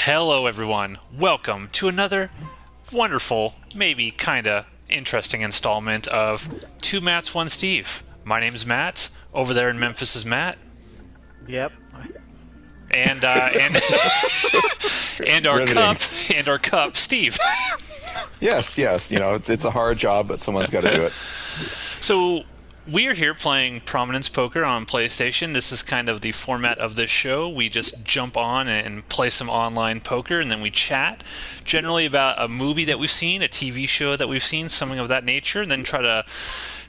Hello, everyone. Welcome to another wonderful, maybe kinda interesting installment of Two Matts, One Steve. My name's Matt. Over there in Memphis is Matt, Yep. and and our Riveting. cup, Steve. Yes. It's a hard job, but someone's got to do it. So we are here playing Prominence Poker on PlayStation. This is kind of the format of this show. We just jump on and play some online poker, and then we chat, generally about a movie that we've seen, a TV show that we've seen, something of that nature, and then try to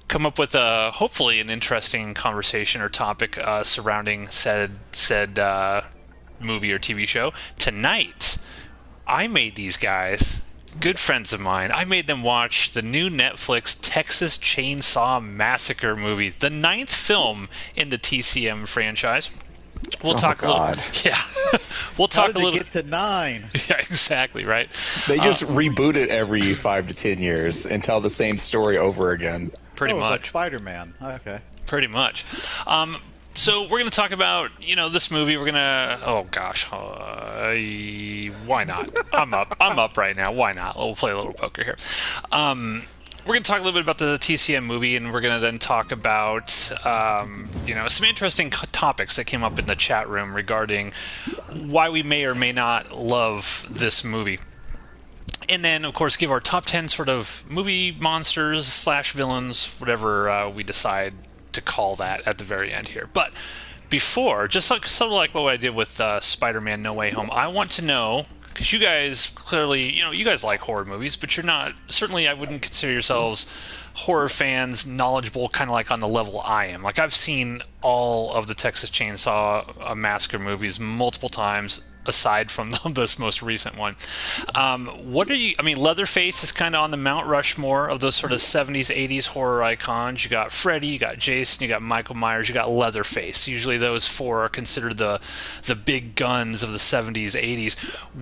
come up with hopefully an interesting conversation or topic surrounding said movie or TV show. Tonight, I made these guys good friends of mine. I made them watch the new Netflix Texas Chainsaw Massacre movie, the ninth film in the TCM franchise. We'll talk a God. little. Yeah, we'll How talk did a little. they get to 9? Yeah, exactly right. They just reboot it every 5 to 10 years and tell the same story over again. Pretty It's like much. Spider-Man. Okay. Pretty much. So we're going to talk about, this movie. We're going to, oh gosh, why not? I'm up right now. Why not? We'll play a little poker here. We're going to talk a little bit about the TCM movie, and we're going to then talk about, some interesting topics that came up in the chat room regarding why we may or may not love this movie. And then, of course, give our top 10 sort of movie monsters / villains, whatever we decide to call that at the very end here. But before, just sort of like what I did with Spider-Man No Way Home, I want to know, because you guys clearly, you guys like horror movies, but you're not, certainly I wouldn't consider yourselves horror fans, knowledgeable, kind of like on the level I am. Like, I've seen all of the Texas Chainsaw Massacre movies multiple times, aside from this most recent one. Leatherface is kind of on the Mount Rushmore of those sort of 70s, 80s horror icons. You got Freddy, you got Jason, you got Michael Myers, you got Leatherface. Usually those four are considered the big guns of the 70s, 80s.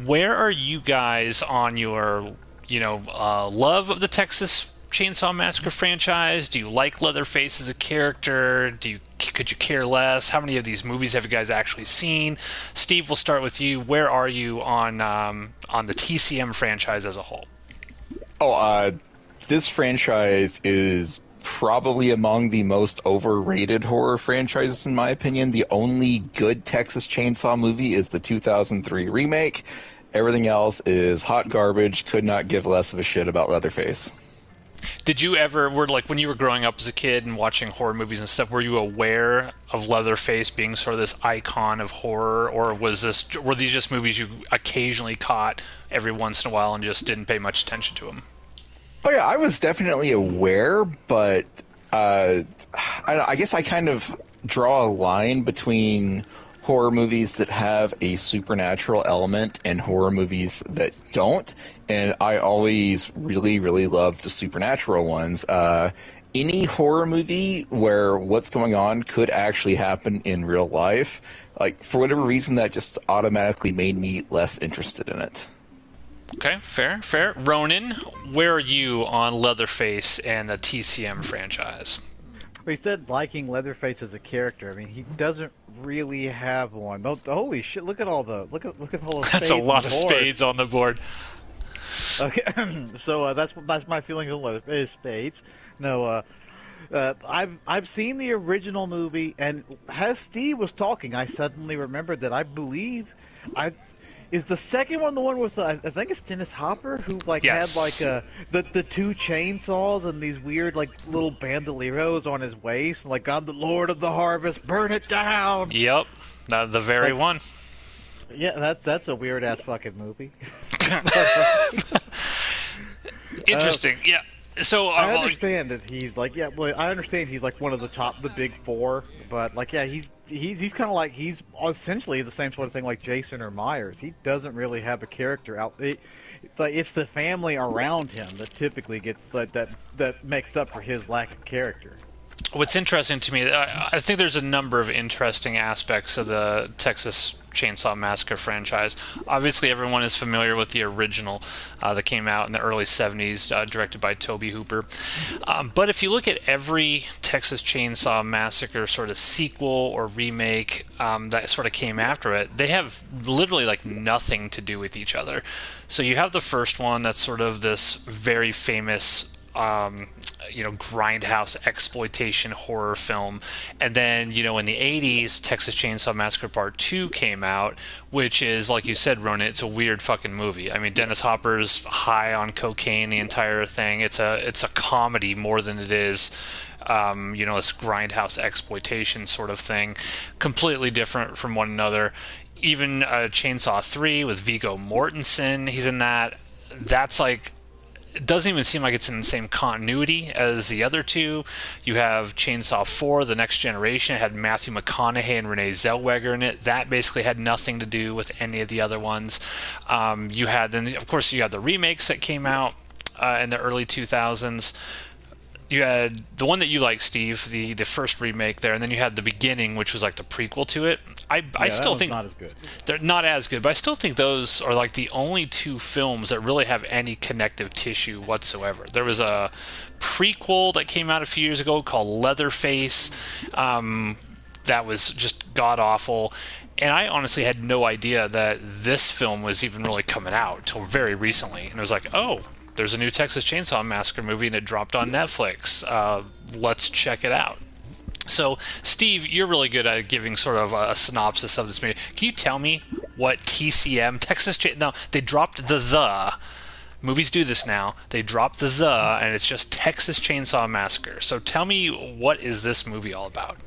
Where are you guys on your, love of the Texas Chainsaw Massacre franchise? Do you like Leatherface as a character? Could you care less? How many of these movies have you guys actually seen? Steve, we'll start with you. Where are you on the TCM franchise as a whole? This franchise is probably among the most overrated horror franchises, in my opinion. The only good Texas Chainsaw movie is the 2003 remake. Everything else is hot garbage. Could not give less of a shit about Leatherface. Did you ever, when you were growing up as a kid and watching horror movies and stuff, were you aware of Leatherface being sort of this icon of horror, or were these just movies you occasionally caught every once in a while and just didn't pay much attention to them? Oh yeah, I was definitely aware, but I guess I kind of draw a line between horror movies that have a supernatural element and horror movies that don't. And I always really, really loved the supernatural ones. Any horror movie where what's going on could actually happen in real life, like, for whatever reason, that just automatically made me less interested in it. Okay, fair. Ronin, where are you on Leatherface and the TCM franchise? He said liking Leatherface as a character. I mean, he doesn't really have one. Holy shit! Look at all the look at all the spades. That's a lot of on the board. spades on the board. Okay, so that's my feeling on Leatherface spades. No, I've seen the original movie, and as Steve was talking, I suddenly remembered that I believe is the second one the one with I think it's Dennis Hopper who Yes. had the two chainsaws and these weird little bandoleros on his waist, and I'm the Lord of the Harvest, burn it down. Yep, the very one. Yeah, that's a weird ass fucking movie. Interesting. Yeah. So I understand that he's I understand he's one of the big four, but he's kind of he's essentially the same sort of thing like Jason or Myers. He doesn't really have a character out. It's the family around him that typically gets that makes up for his lack of character. what's interesting to me, I think there's a number of interesting aspects of the Texas Chainsaw Massacre franchise. Obviously, everyone is familiar with the original that came out in the early 70s, directed by Tobe Hooper. But if you look at every Texas Chainsaw Massacre sort of sequel or remake that sort of came after it, they have literally like nothing to do with each other. So you have the first one that's sort of this very famous grindhouse exploitation horror film. And then, in the 80s, Texas Chainsaw Massacre Part 2 came out, which is, like you said, Ronan, it's a weird fucking movie. I mean, Dennis Hopper's high on cocaine the entire thing. It's a comedy more than it is this grindhouse exploitation sort of thing. Completely different from one another. Even Chainsaw 3 with Viggo Mortensen, he's in that. That's like, it doesn't even seem like it's in the same continuity as the other two. You have Chainsaw 4, The Next Generation. It had Matthew McConaughey and Renee Zellweger in it. That basically had nothing to do with any of the other ones. You had the remakes that came out in the early 2000s. You had the one that you like, Steve, the first remake there, and then you had The Beginning, which was like the prequel to it. I still think not as good. They're not as good, but I still think those are like the only two films that really have any connective tissue whatsoever. There was a prequel that came out a few years ago called Leatherface, that was just god awful. And I honestly had no idea that this film was even really coming out until very recently. And it was like, oh, there's a new Texas Chainsaw Massacre movie and it dropped on Netflix. Let's check it out. So, Steve, you're really good at giving sort of a synopsis of this movie. Can you tell me what TCM, they dropped the. Movies do this now. They dropped the, and it's just Texas Chainsaw Massacre. So tell me, what is this movie all about?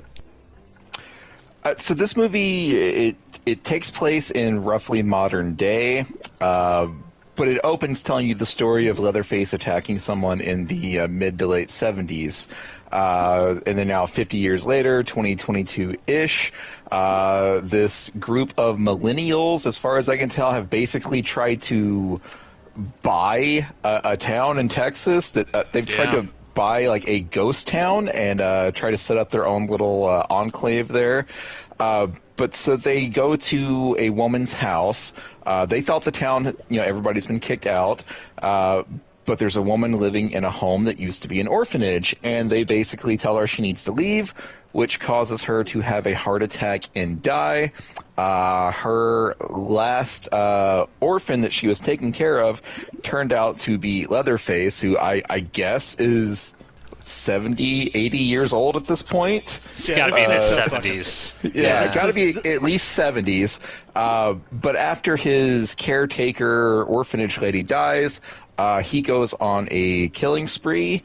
So this movie, it takes place in roughly modern day, but it opens telling you the story of Leatherface attacking someone in the mid to late 70s. And then now 50 years later, 2022-ish, this group of millennials, as far as I can tell, have basically tried to buy a town in Texas that they've tried to buy like a ghost town and try to set up their own little enclave there. But so they go to a woman's house. They thought the town, everybody's been kicked out. But there's a woman living in a home that used to be an orphanage, and they basically tell her she needs to leave, which causes her to have a heart attack and die. Her last orphan that she was taking care of turned out to be Leatherface, who I guess is 70, 80 years old at this point. It's got to be in his 70s. Yeah, got to be at least 70s. But after his caretaker orphanage lady dies, he goes on a killing spree,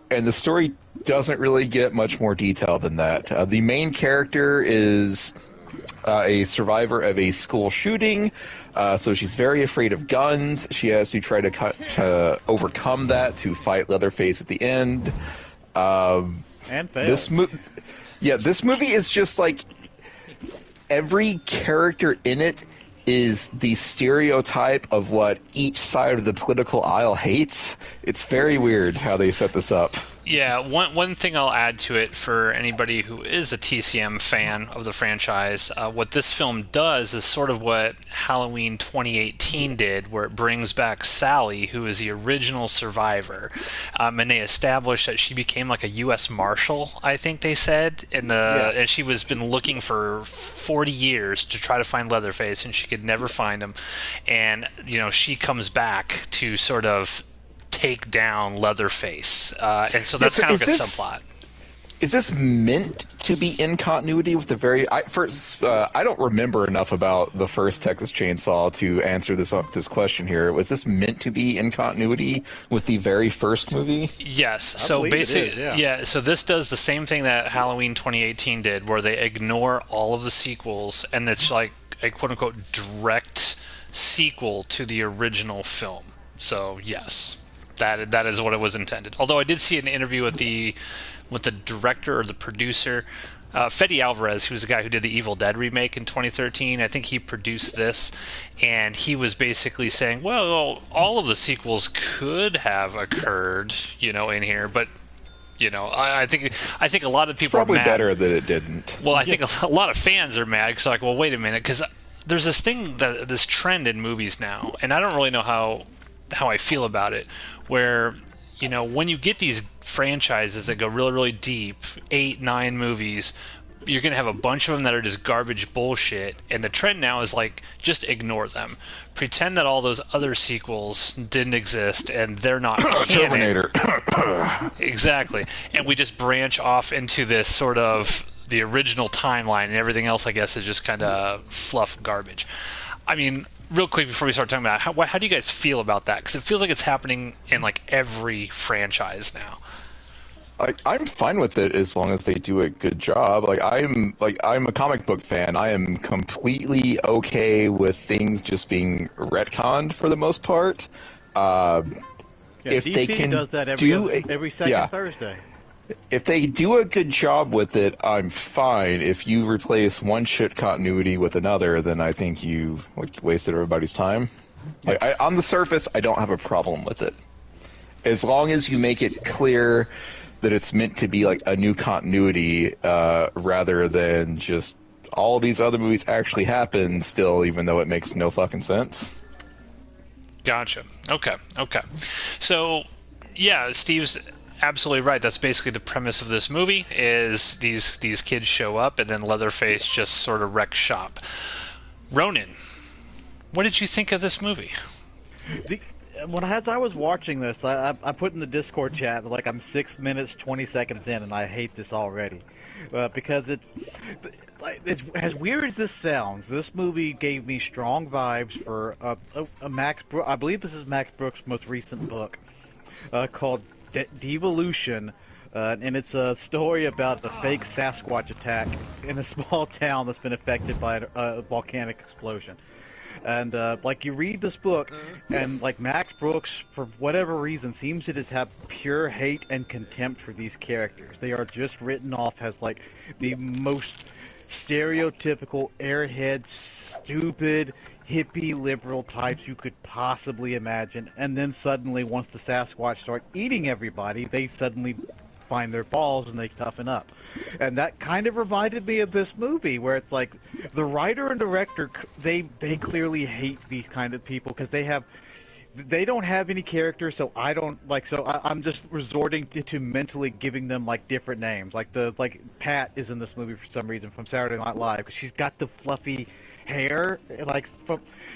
and the story doesn't really get much more detail than that. The main character is a survivor of a school shooting, so she's very afraid of guns. She has to try to overcome that to fight Leatherface at the end. And fails. This movie is just like every character in it is the stereotype of what each side of the political aisle hates. It's very weird how they set this up. Yeah, one thing I'll add to it for anybody who is a TCM fan of the franchise, what this film does is sort of what Halloween 2018 did, where it brings back Sally, who is the original survivor, and they established that she became like a U.S. Marshal, I think they said, and she was been looking for 40 years to try to find Leatherface, and she could never find him, and she comes back to sort of take down Leatherface, and so that's kind of like a subplot. Is this meant to be in continuity with the very? I don't remember enough about the first Texas Chainsaw to answer this question here. Was this meant to be in continuity with the very first movie? Yes. So basically, yeah. So this does the same thing that Halloween 2018 did, where they ignore all of the sequels, and it's like a quote unquote direct sequel to the original film. So yes. That is what it was intended. Although I did see an interview with the director or the producer, Fede Alvarez, who was the guy who did the Evil Dead remake in 2013. I think he produced this, and he was basically saying, well, all of the sequels could have occurred, in here, but I think a lot of It's people probably are mad. better that it didn't. Well, I think a lot of fans are mad because like, well, wait a minute, because there's this trend in movies now, and I don't really know how I feel about it, where when you get these franchises that go really, really deep, 8, 9 movies, you're going to have a bunch of them that are just garbage bullshit, and the trend now is like, just ignore them. Pretend that all those other sequels didn't exist, and they're not canon. Terminator. Exactly. And we just branch off into this sort of the original timeline, and everything else, I guess, is just kind of fluff garbage. I mean, real quick before we start talking about it, how do you guys feel about that? Because it feels like it's happening in like every franchise now. I'm fine with it as long as they do a good job. I'm a comic book fan. I am completely okay with things just being retconned for the most part. If DC they can does that every second Thursday. If they do a good job with it, I'm fine. If you replace one shit continuity with another, then I think you've wasted everybody's time. On the surface, I don't have a problem with it. As long as you make it clear that it's meant to be like a new continuity, rather than just all these other movies actually happen still, even though it makes no fucking sense. Gotcha. Okay. So, yeah, Steve's absolutely right. That's basically the premise of this movie, is these kids show up and then Leatherface just sort of wrecks shop. Ronin, what did you think of this movie? As I was watching this, I put in the Discord chat like I'm 6 minutes 20 seconds in, and I hate this already, because it's as weird as this sounds. This movie gave me strong vibes for a Max. I believe this is Max Brooks' most recent book, called Devolution, and it's a story about a fake Sasquatch attack in a small town that's been affected by a volcanic explosion. And you read this book, and like Max Brooks, for whatever reason, seems to just have pure hate and contempt for these characters. They are just written off as like the most stereotypical airhead, stupid, hippie liberal types you could possibly imagine. And then suddenly, once the Sasquatch start eating everybody, they suddenly find their balls and they toughen up. And that kind of reminded me of this movie, where it's like the writer and director, they clearly hate these kind of people because they don't have any character, so I'm just resorting to mentally giving them like different names. Like Pat is in this movie for some reason from Saturday Night Live because she's got the fluffy hair,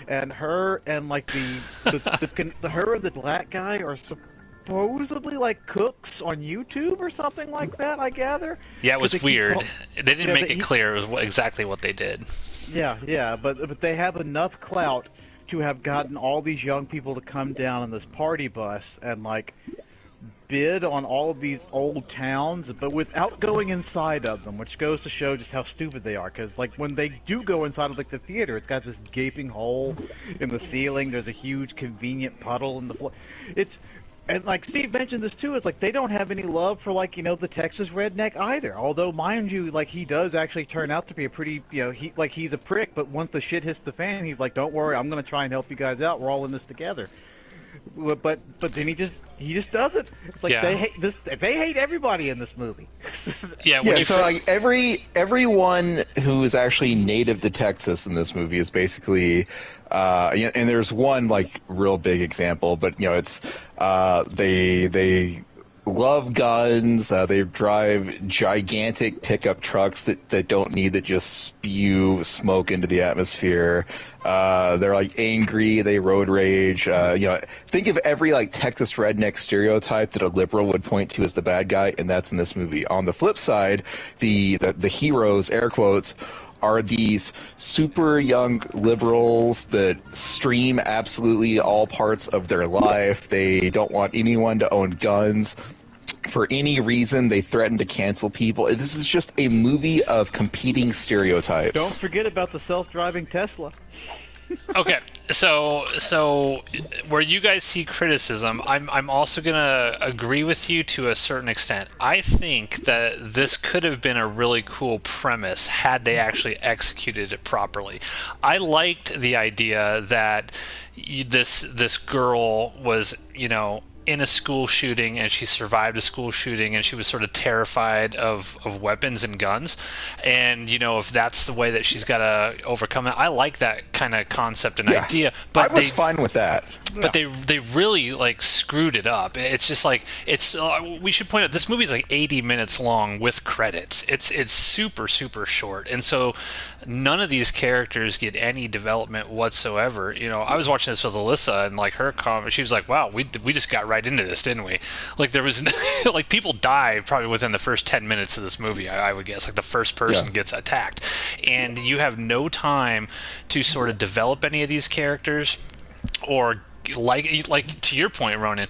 and her and like her and the black guy are supposedly like cooks on YouTube or something like that, I gather. Yeah, it was weird. They didn't make it clear it was exactly what they did. Yeah, but they have enough clout to have gotten all these young people to come down in this party bus and like bid on all of these old towns, but without going inside of them, which goes to show just how stupid they are. Because like when they do go inside of like the theater, it's got this gaping hole in the ceiling. There's a huge convenient puddle in the floor. And like Steve mentioned this too, it's like they don't have any love for like, the Texas redneck either. Although, mind you, like he does actually turn out to be a pretty, he's a prick, but once the shit hits the fan, he's like, don't worry, I'm going to try and help you guys out. We're all in this together. But then he just doesn't. It's like they hate this. They hate everybody in this movie. So like everyone who is actually native to Texas in this movie is basically, and there's one like real big example, but it's they love guns. They drive gigantic pickup trucks that don't need to just spew smoke into the atmosphere. They're like angry. They road rage. Think of every like Texas redneck stereotype that a liberal would point to as the bad guy, and that's in this movie. On the flip side, the heroes, air quotes, are these super young liberals that stream absolutely all parts of their life. They don't want anyone to own guns. For any reason, they threaten to cancel people. This is just a movie of competing stereotypes. Don't forget about the self-driving Tesla. Okay, so where you guys see criticism, I'm also gonna agree with you to a certain extent. I think that this could have been a really cool premise had they actually executed it properly. I liked the idea that this girl was, in a school shooting, and she survived a school shooting, and she was sort of terrified of weapons and guns. And, if that's the way that she's got to overcome it, I like that kind of concept and idea. But I was fine with that. But they really screwed it up. It's just we should point out this movie is 80 minutes long with credits. It's super super short, and so none of these characters get any development whatsoever. I was watching this with Alyssa, and her comment, she was like, "Wow, we just got right into this, didn't we?" There was people die probably within the first 10 minutes of this movie. I would guess the first person gets attacked, and you have no time to sort of develop any of these characters or. To your point, Ronin,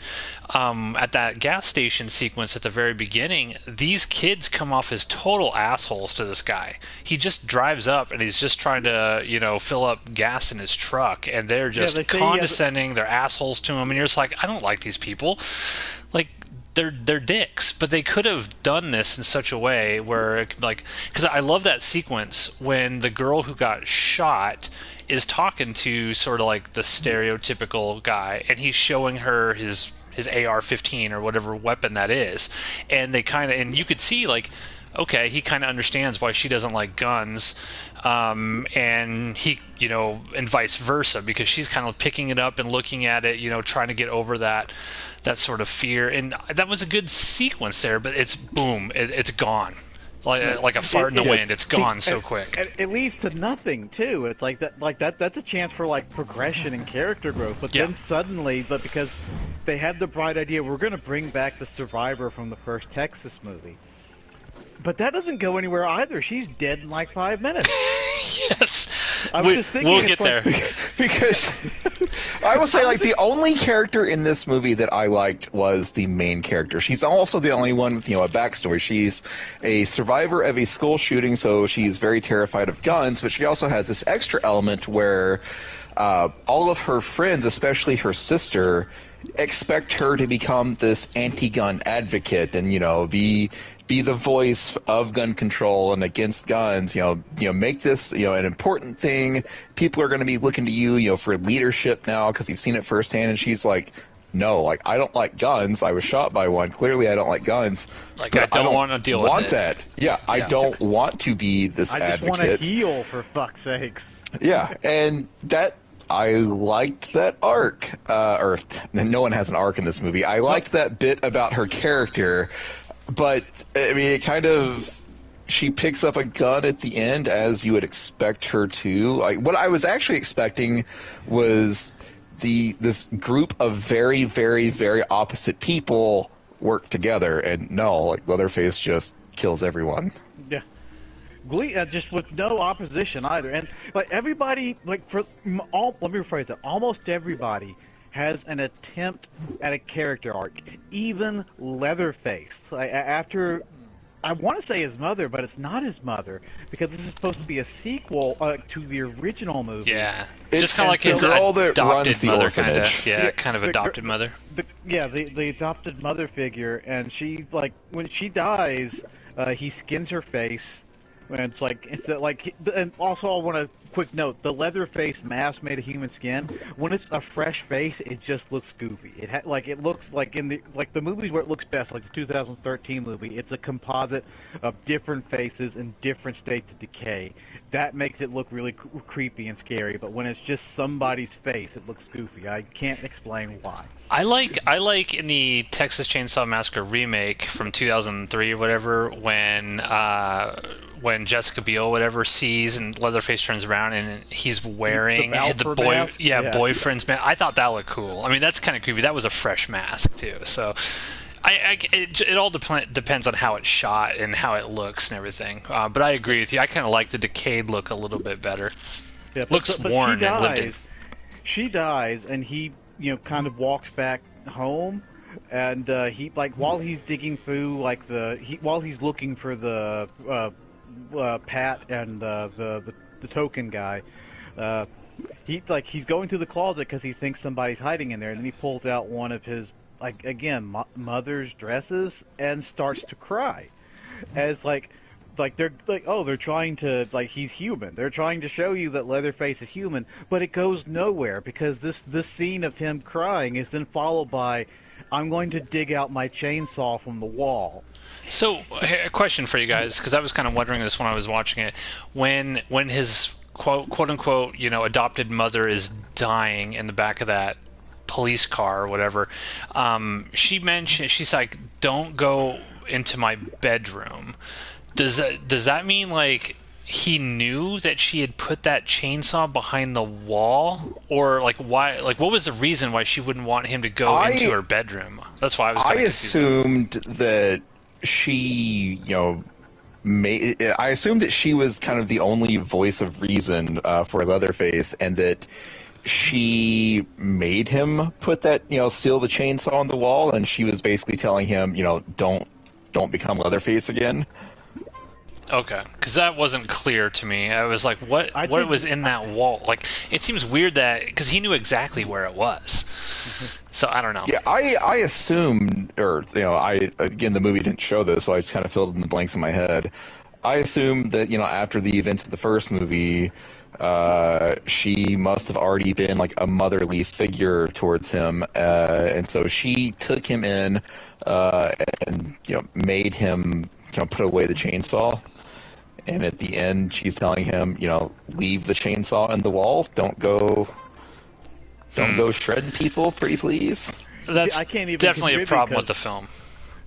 at that gas station sequence at the very beginning, these kids come off as total assholes to this guy. He just drives up and he's just trying to, fill up gas in his truck, and they're just condescending. They're assholes to him, and you're just like, I don't like these people. They're dicks, but they could have done this in such a way where, because I love that sequence when the girl who got shot is talking to sort of the stereotypical guy, and he's showing her his AR-15 or whatever weapon that is, and and you could see okay, he kind of understands why she doesn't like guns, and he, and vice versa, because she's kind of picking it up and looking at it, trying to get over that sort of fear. And that was a good sequence there, but it's boom, it's gone. Like a fart in the wind, it's gone so quick. It leads to nothing too. It's that's a chance for progression and character growth. But then suddenly, because they had the bright idea, we're going to bring back the survivor from the first Texas movie. But that doesn't go anywhere either. She's dead in 5 minutes. Yes. I was just thinking, we'll get there. Because I will say, the only character in this movie that I liked was the main character. She's also the only one with, a backstory. She's a survivor of a school shooting, so she's very terrified of guns, but she also has this extra element where all of her friends, especially her sister, expect her to become this anti-gun advocate and, be the voice of gun control and against guns, make this, an important thing. People are going to be looking to you, for leadership now because you've seen it firsthand. And she's like, no, I don't like guns. I was shot by one. Clearly I don't like guns. I don't want to deal with it. That. Yeah, I don't want to be this advocate. I just want to heal, for fuck's sakes. Yeah, and I liked that arc. Or no one has an arc in this movie. I liked that bit about her character. But, it kind of... She picks up a gun at the end, as you would expect her to. What I was actually expecting was this group of very, very, very opposite people work together. And no, Leatherface just kills everyone. Yeah. Just with no opposition either. And, everybody, let me rephrase that. Almost everybody has an attempt at a character arc. Even Leatherface. After, I want to say his mother, but it's not his mother, because this is supposed to be a sequel to the original movie. Yeah, just kind of his adopted mother, kind of. Yeah, kind of adopted mother. The adopted mother figure, and she, when she dies, he skins her face. And and also I want to quick note, the Leatherface mask made of human skin, when it's a fresh face, it just looks goofy. It looks like in the movies where it looks best, like the 2013 movie, it's a composite of different faces in different states of decay. That makes it look really creepy and scary, but when it's just somebody's face, it looks goofy. I can't explain why. I like in the Texas Chainsaw Massacre remake from 2003 or whatever, when Jessica Biel whatever sees and Leatherface turns around and he's wearing the boyfriend's mask. I thought that looked cool. That's kind of creepy. That was a fresh mask too. So it all depends on how it's shot and how it looks and everything. But I agree with you. I kind of like the decayed look a little bit better. Yeah, looks worn and lived in. She dies, and he kind of walks back home, and he while he's digging through while he's looking for the Pat and the token guy, he's going to the closet because he thinks somebody's hiding in there, and then he pulls out one of his mother's dresses and starts to cry, as they're trying to, he's human. They're trying to show you that Leatherface is human, but it goes nowhere because this scene of him crying is then followed by I'm going to dig out my chainsaw from the wall. So, a question for you guys, because I was kind of wondering this when I was watching it. When his quote unquote, adopted mother is dying in the back of that police car or whatever, she's like, "Don't go into my bedroom." Does that mean like he knew that she had put that chainsaw behind the wall, or like why? Like, what was the reason why she wouldn't want him to go into her bedroom? That's why I was. I assumed that she, I assumed that she was kind of the only voice of reason for Leatherface, and that she made him put that, seal the chainsaw on the wall, and she was basically telling him, don't become Leatherface again. Okay, because that wasn't clear to me. I was like, what was in that wall? Like, it seems weird that, because he knew exactly where it was. So, I don't know. Yeah, I assumed, or, again, the movie didn't show this, so I just kind of filled in the blanks in my head. I assumed that, after the events of the first movie, she must have already been, like, a motherly figure towards him, and so she took him in, and, made him, put away the chainsaw. And at the end, she's telling him, leave the chainsaw in the wall. Don't go shredding people, pretty please. That's I can't even definitely a problem with because, the film.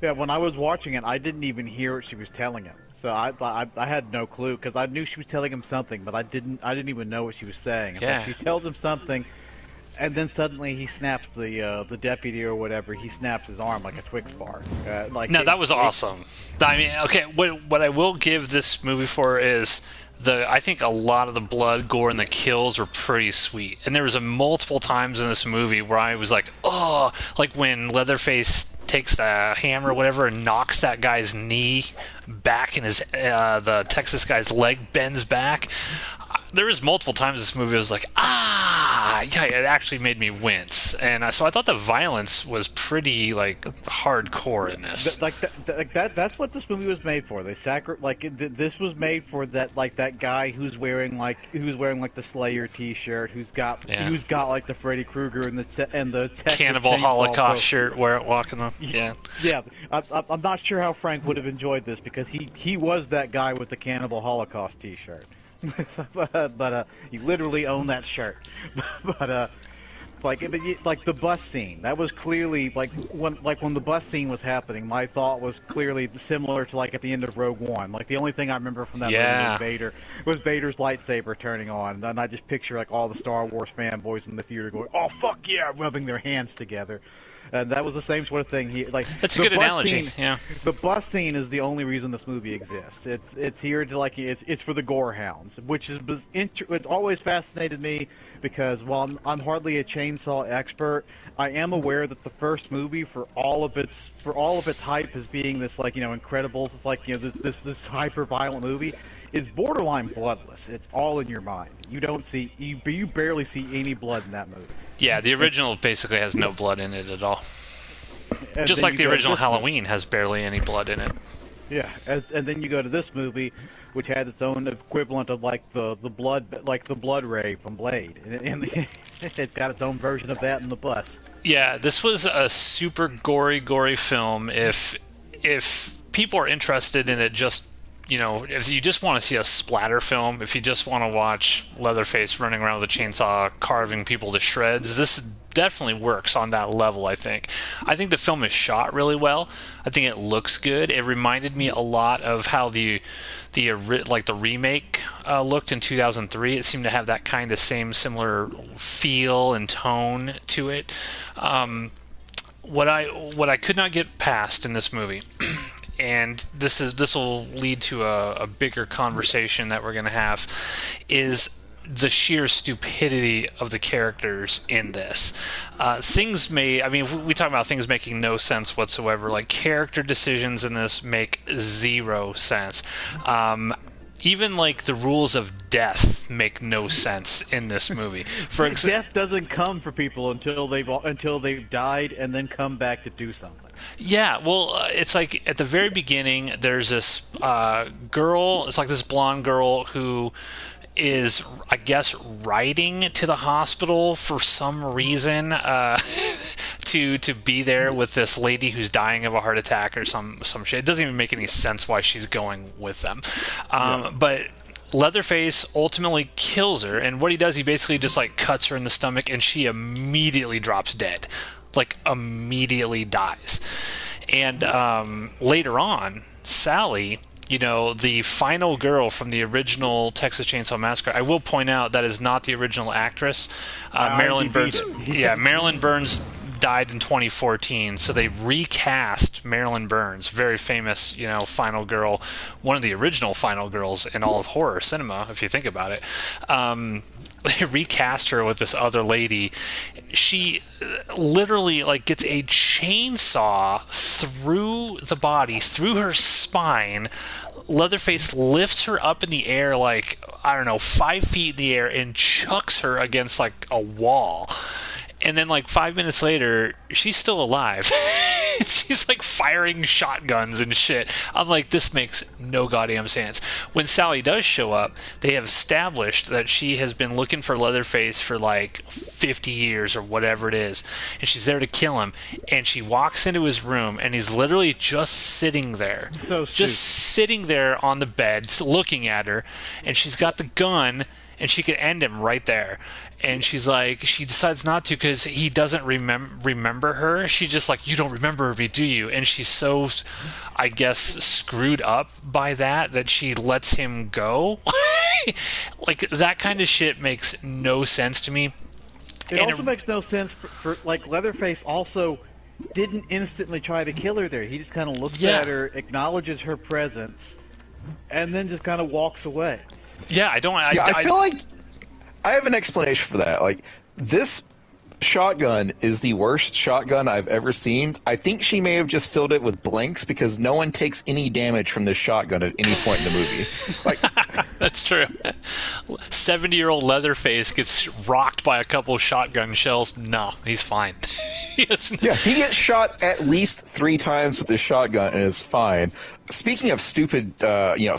Yeah, when I was watching it, I didn't even hear what she was telling him. So I had no clue, because I knew she was telling him something, but I didn't even know what she was saying. Yeah. So she tells him something, and then suddenly he snaps the deputy or whatever. He snaps his arm like a Twix bar. That was awesome. I mean, okay, what I will give this movie for is I think a lot of the blood, gore, and the kills were pretty sweet. And there was multiple times in this movie where I was like, oh, like when Leatherface takes the hammer or whatever and knocks that guy's knee back, and the Texas guy's leg bends back. There was multiple times in this movie I was like, yeah, it actually made me wince. And so I thought the violence was pretty, like, hardcore in this. That's what this movie was made for. This was made for that guy who's wearing the Slayer T-shirt, who's got like the Freddy Krueger and the Texas Cannibal Holocaust shirt walking on. Yeah. Yeah, I'm not sure how Frank would have enjoyed this, because he was that guy with the Cannibal Holocaust T-shirt. but he literally owned that shirt. but the bus scene, that was clearly when the bus scene was happening, my thought was clearly similar to like at the end of Rogue One. Like, the only thing I remember from that movie was Vader's lightsaber turning on, and I just picture like all the Star Wars fanboys in the theater going, "Oh fuck yeah," rubbing their hands together. And that was the same sort of thing. That's a good analogy. Yeah. The bus scene is the only reason this movie exists. It's here to it's for the gore hounds, which is it's always fascinated me, because while I'm hardly a chainsaw expert, I am aware that the first movie, for all of its hype as being this incredible, this hyper violent movie, is borderline bloodless. It's all in your mind. You barely see any blood in that movie. Yeah, the original basically has no blood in it at all. And just like the original Halloween has barely any blood in it. Yeah, and then you go to this movie, which had its own equivalent of the blood ray from Blade, and it's got its own version of that in the bus. Yeah, this was a super gory film. If people are interested in it, just if you just want to see a splatter film, if you just want to watch Leatherface running around with a chainsaw carving people to shreds, this definitely works on that level, I think. I think the film is shot really well. I think it looks good. It reminded me a lot of how the remake looked in 2003. It seemed to have that kind of similar feel and tone to it. What I could not get past in this movie and this will lead to a bigger conversation that we're going to have, is the sheer stupidity of the characters in this. If we talk about things making no sense whatsoever, like character decisions in this make zero sense. Even like the rules of death make no sense in this movie. Death doesn't come for people until they've died and then come back to do something. Yeah, well, it's like at the very beginning, there's this girl. It's like this blonde girl who is, I guess, riding to the hospital for some reason to to be there with this lady who's dying of a heart attack or some shit. It doesn't even make any sense why she's going with them. But Leatherface ultimately kills her, and what he does, he basically just like cuts her in the stomach, and she immediately drops dead, like immediately dies. And later on, Sally, the final girl from the original Texas Chainsaw Massacre. I will point out that is not the original actress. Marilyn Burns. Yeah, Marilyn Burns died in 2014, so they recast Marilyn Burns, very famous, final girl, one of the original final girls in all of horror cinema, if you think about it. They recast her with this other lady. She literally gets a chainsaw through the body, through her spine. Leatherface lifts her up in the air 5 feet in the air and chucks her against a wall. And then 5 minutes later, she's still alive. She's firing shotguns and shit. I'm like, this makes no goddamn sense. When Sally does show up, they have established that she has been looking for Leatherface for 50 years or whatever it is. And she's there to kill him. And she walks into his room and he's literally just sitting there. Just sitting there on the bed looking at her. And she's got the gun and she could end him right there. And she's she decides not to because he doesn't remember her. She's just you don't remember me, do you? And she's so, I guess, screwed up by that she lets him go. That kind of shit makes no sense to me. It also makes no sense for Leatherface also didn't instantly try to kill her there. He just kind of looks at her, acknowledges her presence, and then just kind of walks away. Yeah, I don't... I feel like I have an explanation for that. This shotgun is the worst shotgun I've ever seen. I think she may have just filled it with blanks because no one takes any damage from this shotgun at any point in the movie. That's true. 70-year-old Leatherface gets rocked by a couple of shotgun shells. No, he's fine. Yeah, he gets shot at least 3 times with his shotgun and is fine. Speaking of stupid,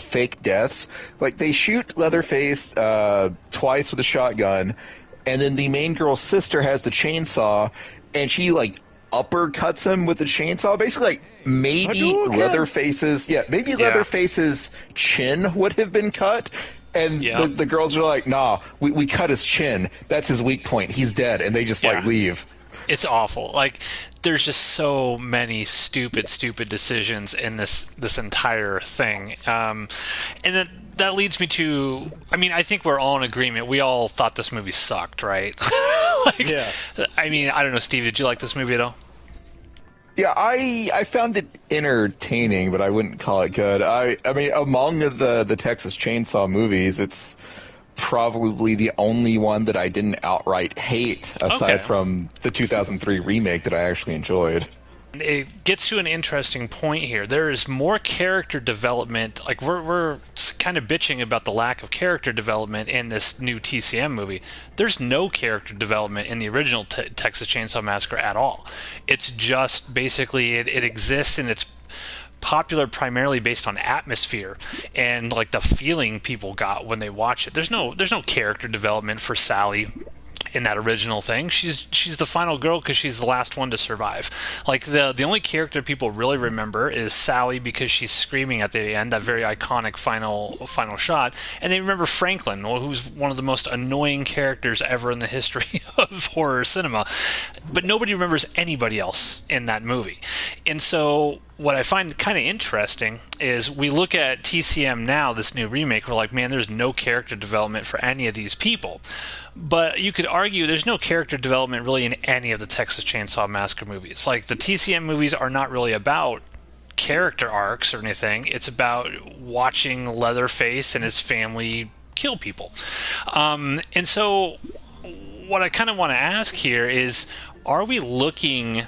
fake deaths, they shoot Leatherface twice with a shotgun, and then the main girl's sister has the chainsaw, and she uppercuts him with the chainsaw. Basically, maybe Leatherface's chin would have been cut. And the girls are like, nah, we cut his chin. That's his weak point. He's dead. And they just leave. It's awful. There's just so many stupid decisions in this entire thing. And that leads me to, I think we're all in agreement. We all thought this movie sucked, right? Yeah. I don't know, Steve, did you like this movie at all? Yeah, I found it entertaining, but I wouldn't call it good. Among the Texas Chainsaw movies, it's probably the only one that I didn't outright hate, aside from the 2003 remake that I actually enjoyed. It gets to an interesting point here. There is more character development. We're kind of bitching about the lack of character development in this new TCM movie. There's no character development in the original Texas Chainsaw Massacre at all. It's just basically it exists and it's popular primarily based on atmosphere and the feeling people got when they watch it. There's no character development for Sally in that original thing. She's the final girl because she's the last one to survive. The only character people really remember is Sally because she's screaming at the end, that very iconic final shot, and they remember Franklin, who's one of the most annoying characters ever in the history of horror cinema, but nobody remembers anybody else in that movie. And so what I find kind of interesting is we look at TCM now, this new remake, we're like, man, there's no character development for any of these people. But you could argue there's no character development really in any of the Texas Chainsaw Massacre movies. The TCM movies are not really about character arcs or anything. It's about watching Leatherface and his family kill people. And so what I kind of want to ask here is, are we looking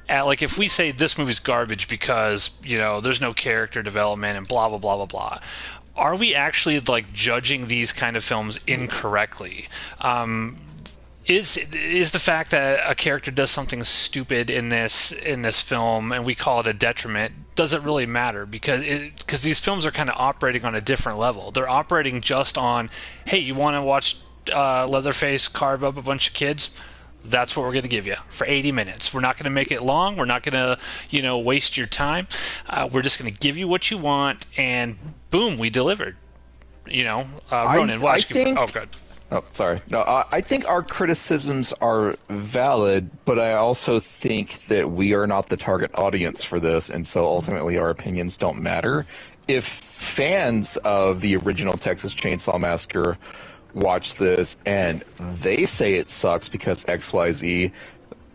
at, if we say this movie's garbage because, there's no character development and blah, blah, blah, blah, blah, are we actually, judging these kind of films incorrectly? Is the fact that a character does something stupid in this film and we call it a detriment, does it really matter? Because these films are kind of operating on a different level. They're operating just on, hey, you want to watch Leatherface carve up a bunch of kids? That's what we're going to give you for 80 minutes. We're not going to make it long. We're not going to, waste your time. We're just going to give you what you want, and boom, we delivered. Ronin, I think. Oh, good. Oh, sorry. No, I think our criticisms are valid, but I also think that we are not the target audience for this, and so ultimately our opinions don't matter. If fans of the original Texas Chainsaw Massacre watch this and they say it sucks because XYZ,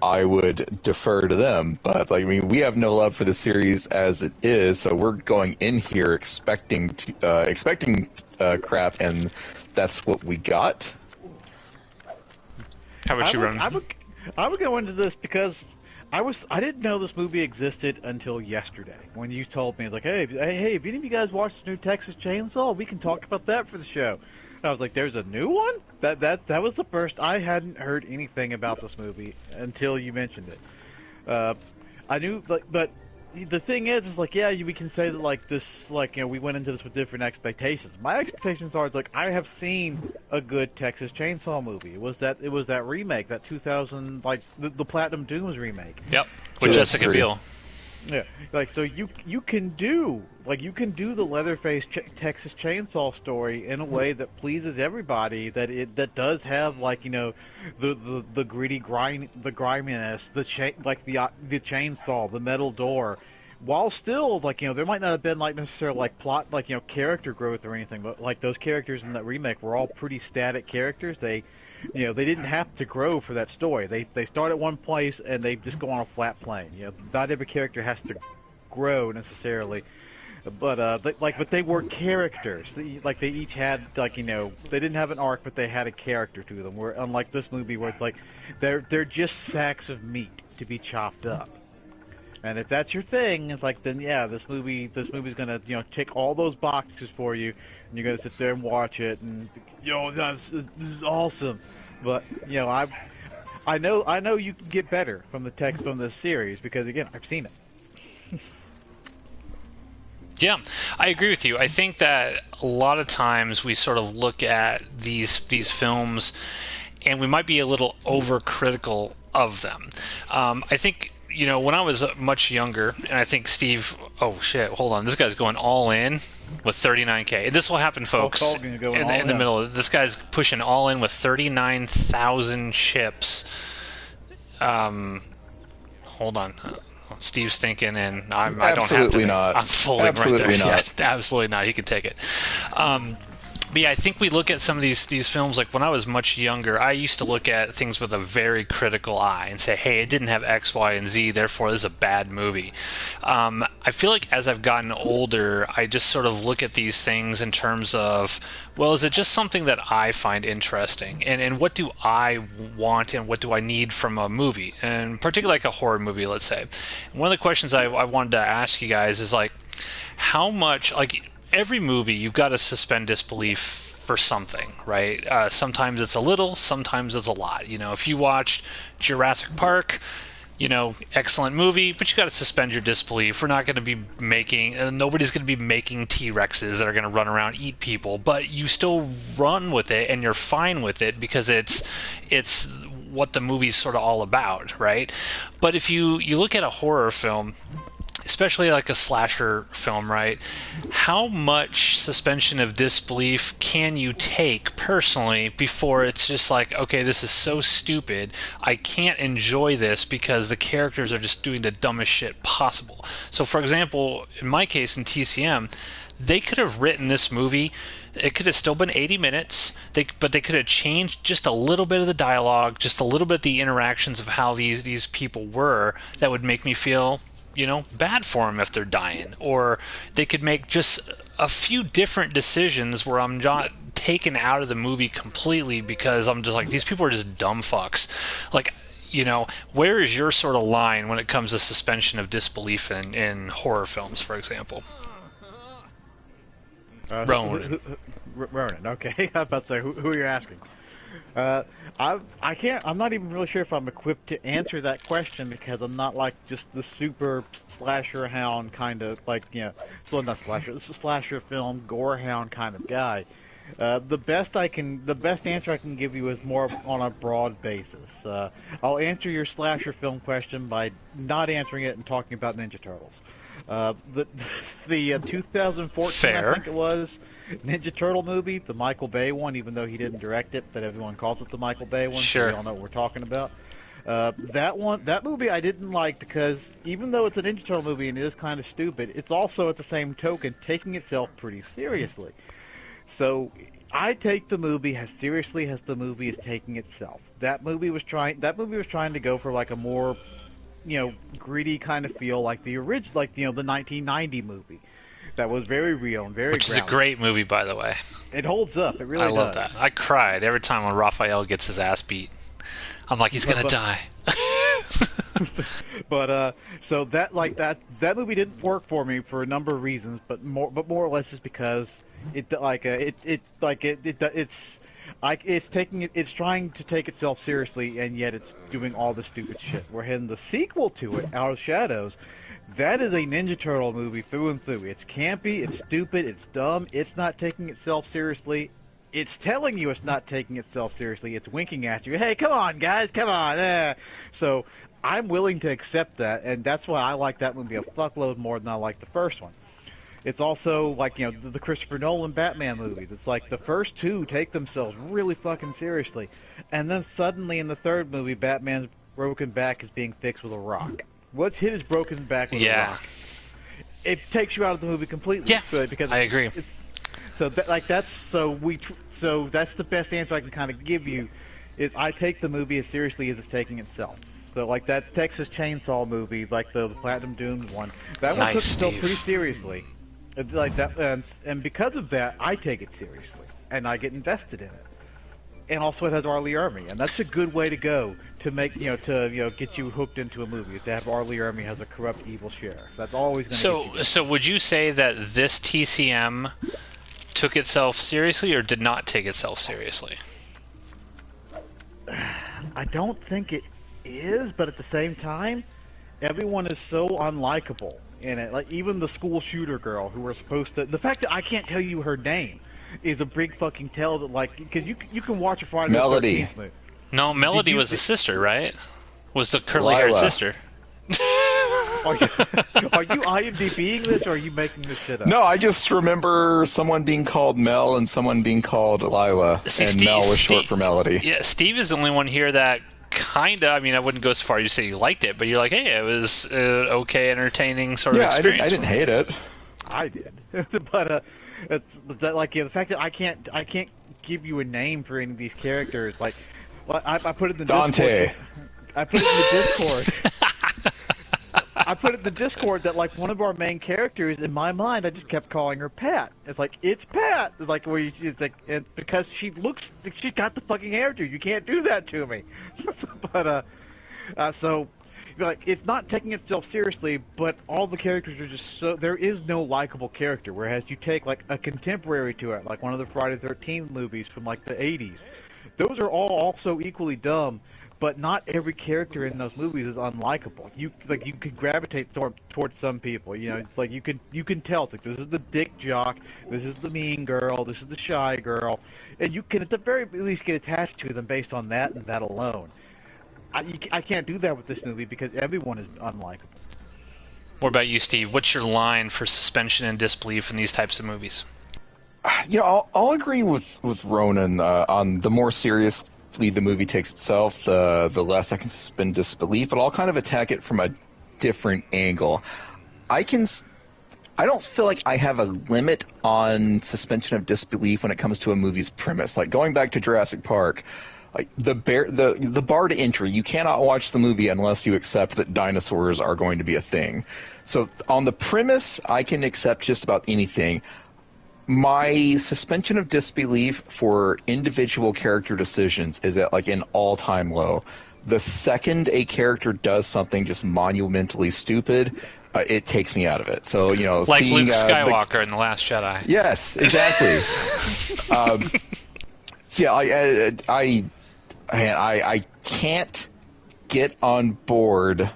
I would defer to them. But we have no love for the series as it is, so we're going in here expecting crap, and that's what we got. How about you, Ronan? I would go into this because I didn't know this movie existed until yesterday when you told me. It's like, hey, if any of you guys watched this new Texas Chainsaw, we can talk about that for the show. And I was like, there's a new one? That was the first. I hadn't heard anything about this movie until you mentioned it. I knew, but the thing is like, yeah, we can say that this, we went into this with different expectations. My expectations are I have seen a good Texas Chainsaw movie. It was that remake, that 2000, the Platinum Dooms remake. Yep, with Jessica Biel. Yeah, so you can do the Leatherface Texas Chainsaw story in a way that pleases everybody. That does have the gritty the griminess, the chainsaw, the metal door, while still there might not have been necessarily plot character growth or anything, but those characters in that remake were all pretty static characters. They didn't have to grow for that story. They start at one place and they just go on a flat plane. Not every character has to grow necessarily, but they were characters. They each had they didn't have an arc, but they had a character to them. Where unlike this movie, where it's they're just sacks of meat to be chopped up. And if that's your thing, it's then yeah, this movie's gonna tick all those boxes for you, and you're gonna sit there and watch it, and this is awesome. But I know you can get better from the text from this series because again, I've seen it. Yeah, I agree with you. I think that a lot of times we sort of look at these films, and we might be a little overcritical of them. I think. When I was much younger, and I think Steve, oh shit, hold on, this guy's going all in with 39K. This will happen, folks, in the middle. This guy's pushing all in with 39,000 chips. Hold on. Steve's thinking, and I don't have to. Absolutely not. I'm folding absolutely right there. Not. Yeah, absolutely not. He can take it. But yeah, I think we look at some of these films, when I was much younger, I used to look at things with a very critical eye and say, hey, it didn't have X, Y, and Z, therefore this is a bad movie. I feel like as I've gotten older, I just sort of look at these things in terms of, well, is it just something that I find interesting? And what do I want and what do I need from a movie? And particularly a horror movie, let's say. One of the questions I wanted to ask you guys is how much, every movie, you've got to suspend disbelief for something, right? Sometimes it's a little, sometimes it's a lot. If you watched Jurassic Park, excellent movie, but you got to suspend your disbelief. We're not going to be nobody's going to be making T-Rexes that are going to run around and eat people, but you still run with it and you're fine with it because it's what the movie's sort of all about, right? But if you look at a horror film, especially a slasher film, right? How much suspension of disbelief can you take personally before it's just okay, this is so stupid, I can't enjoy this because the characters are just doing the dumbest shit possible. So for example, in my case in TCM, they could have written this movie, it could have still been 80 minutes, but they could have changed just a little bit of the dialogue, just a little bit of the interactions of how these people were, that would make me feel bad for them if they're dying. Or they could make just a few different decisions where I'm not taken out of the movie completely because I'm just these people are just dumb fucks. Where is your sort of line when it comes to suspension of disbelief in horror films, for example? Ronin. Ronin, okay. I was about to say, who are you asking? I'm not even really sure if I'm equipped to answer that question because I'm not just the super slasher hound kind of, well, not slasher, this is slasher film, gore hound kind of guy. The best answer I can give you is more on a broad basis. I'll answer your slasher film question by not answering it and talking about Ninja Turtles. The 2014, Fair. I think it was, Ninja Turtle movie, the Michael Bay one, even though he didn't direct it, but everyone calls it the Michael Bay one, Sure. so we all know what we're talking about. That movie I didn't like because even though it's a Ninja Turtle movie and it is kind of stupid, it's also at the same token taking itself pretty seriously. So I take the movie as seriously as the movie is taking itself. That movie was trying to go for like a more, gritty kind of feel, like the original, like the 1990 movie. That was very real and very Which is a grounded. great movie, by the way. It holds up. It really I does. love that. I cried every time when Raphael gets his ass beat. I'm like, he's gonna die. But so that movie didn't work for me for a number of reasons, but more or less is because it's trying to take itself seriously, and yet it's doing all the stupid shit. We're in the sequel to it, Out of Shadows. That is a Ninja Turtle movie through and through. It's campy, it's stupid, it's dumb, it's not taking itself seriously. It's telling you it's not taking itself seriously. It's winking at you. Hey, come on, guys, come on. So I'm willing to accept that, and that's why I like that movie a fuckload more than I like the first one. It's also like, the Christopher Nolan Batman movies. It's like the first two take themselves really fucking seriously, and then suddenly in the third movie, Batman's broken back is being fixed with a rock. What's his broken back with a rock? It takes you out of the movie completely. Yeah, because I agree. So that's the best answer I can kind of give you. Is I take the movie as seriously as it's taking itself. So like that Texas Chainsaw movie, like the Platinum Dunes one, that one took itself pretty seriously. Like that, and because of that, I take it seriously and I get invested in it. And also, it has R. Lee Ermey, and that's a good way to go to make get you hooked into a movie. Is to have R. Lee Ermey as a corrupt, evil sheriff. That's always going to. get you So would you say that this TCM took itself seriously or did not take itself seriously? I don't think it is, but at the same time, everyone is so unlikable in it. Like even the school shooter girl, who we're supposed to. The fact that I can't tell you her name is a big fucking tell that, like, because you can watch a Friday the 13th movie. No, Melody was the sister, right? Was the curly-haired sister. Are you IMDb'ing this, or are you making this shit up? No, I just remember someone being called Mel and someone being called Lila, and Mel was short for Melody. Yeah, Steve is the only one here that kinda, I mean, I wouldn't go so far as to say you liked it, but you're like, hey, it was okay, entertaining sort of experience. Yeah, I didn't hate it. I did, but the fact that I can't give you a name for any of these characters. Like, I put it in the Dante. Discord. I put it in the Discord. I put it in the Discord that, like, one of our main characters, in my mind, I just kept calling her Pat. It's like, it's Pat. It's like, because she's got the fucking hairdo. You can't do that to me. So, like, it's not taking itself seriously, but all the characters are just so. There is no likable character. Whereas you take, like, a contemporary to it, like one of the Friday the 13th movies from, like, the 80s. Those are all also equally dumb. But not every character in those movies is unlikable. You can gravitate towards some people. It's like you can tell. It's like, this is the dick jock, this is the mean girl, this is the shy girl, and you can at the very least get attached to them based on that and that alone. I can't do that with this movie because everyone is unlikable. What about you, Steve? What's your line for suspension and disbelief in these types of movies? I'll agree with Ronan on the more serious the movie takes itself, the less I can suspend disbelief, but I'll kind of attack it from a different angle. I don't feel like I have a limit on suspension of disbelief when it comes to a movie's premise. Like going back to Jurassic Park, like the bar to entry, you cannot watch the movie unless you accept that dinosaurs are going to be a thing. So on the premise, I can accept just about anything. My suspension of disbelief for individual character decisions is at like an all-time low. The second a character does something just monumentally stupid, it takes me out of it. So, like seeing, Luke Skywalker in The Last Jedi. Yes, exactly. So yeah, I can't get on board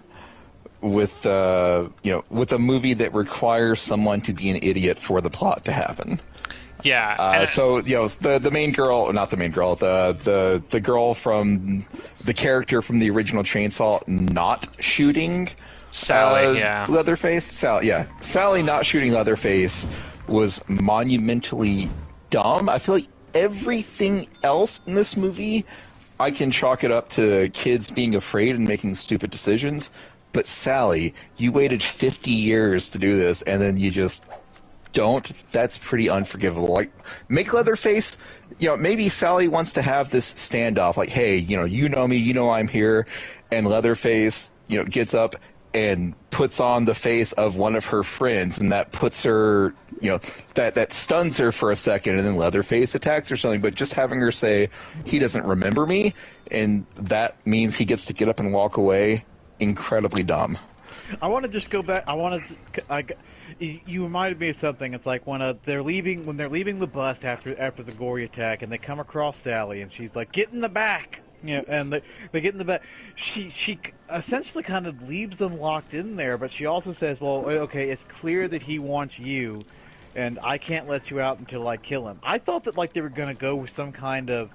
with with a movie that requires someone to be an idiot for the plot to happen. Yeah. So the main girl, not the main girl, the girl from the character from the original Chainsaw not shooting Sally, Leatherface. Sally not shooting Leatherface was monumentally dumb. I feel like everything else in this movie, I can chalk it up to kids being afraid and making stupid decisions. But Sally, you waited 50 years to do this, and then you just don't. That's pretty unforgivable. Like, make Leatherface, maybe Sally wants to have this standoff. Like, hey, you know me, you know I'm here, and Leatherface, gets up and puts on the face of one of her friends, and that puts her, that stuns her for a second, and then Leatherface attacks or something. But just having her say, he doesn't remember me, and that means he gets to get up and walk away, incredibly dumb. I want to just go back. You reminded me of something. It's like when they're leaving the bus after the gory attack, and they come across Sally, and she's like, "Get in the back." And they get in the back. She essentially kind of leaves them locked in there, but she also says, "Well, okay, it's clear that he wants you, and I can't let you out until I kill him." I thought that they were gonna go with some kind of,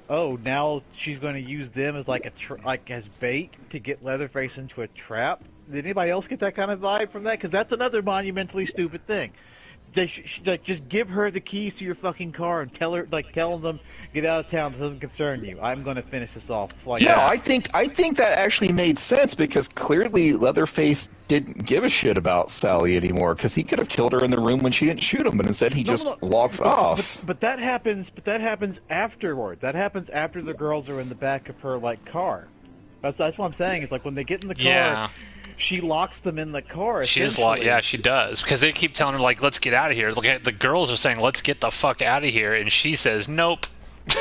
now she's going to use them as as bait to get Leatherface into a trap. Did anybody else get that kind of vibe from that? Because that's another monumentally stupid thing. Just give her the keys to your fucking car and tell them, get out of town. This doesn't concern you. I'm going to finish this off. No, I think that actually made sense, because clearly Leatherface didn't give a shit about Sally anymore, because he could have killed her in the room when she didn't shoot him, but instead he walks off. But that happens afterward. That happens after the girls are in the back of her car. That's what I'm saying. It's like when they get in the car. Yeah. She locks them in the car. She is locked. Yeah, she does, because they keep telling her let's get out of here. Look, the girls are saying, "Let's get the fuck out of here," and she says, "Nope." Yeah,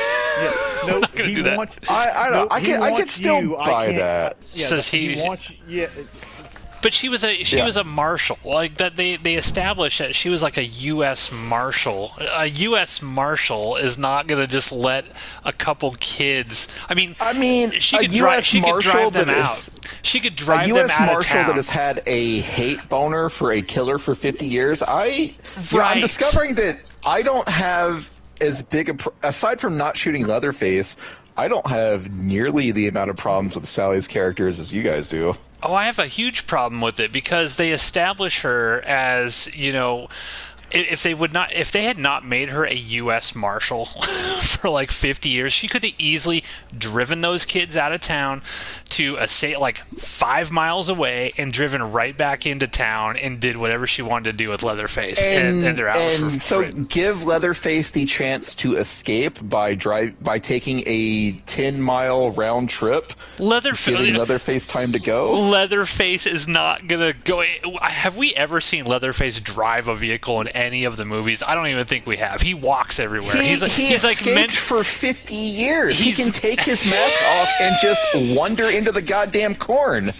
nope. I'm not gonna do that. I can still buy that. Says he wants. Yeah. But she was a marshal. Like that, they established that she was like a U.S. marshal. A U.S. marshal is not going to just let a couple kids. I mean, she could drive them out. She could drive them out of town. A U.S. marshal that has had a hate boner for a killer for 50 years. I'm discovering that I don't have as big aside from not shooting Leatherface, I don't have nearly the amount of problems with Sally's characters as you guys do. Oh, I have a huge problem with it, because they establish her as, if they had not made her a U.S. Marshal for 50 years, she could have easily driven those kids out of town to 5 miles away and driven right back into town and did whatever she wanted to do with Leatherface, and they're out. And so give Leatherface the chance to escape by taking a 10-mile round trip. Giving Leatherface time to go. Leatherface is not gonna go. Have we ever seen Leatherface drive a vehicle in any of the movies? I don't even think we have. He walks everywhere. He's escaped for 50 years. He can take his mask off and just wander into the goddamn corn.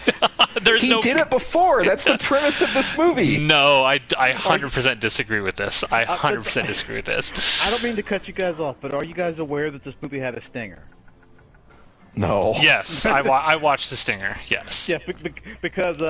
He did it before. That's the premise of this movie. No, I 100% disagree with this. I 100% disagree with this. I don't mean to cut you guys off, but are you guys aware that this movie had a stinger? No. Yes, I watched the stinger. Yes. Yeah, because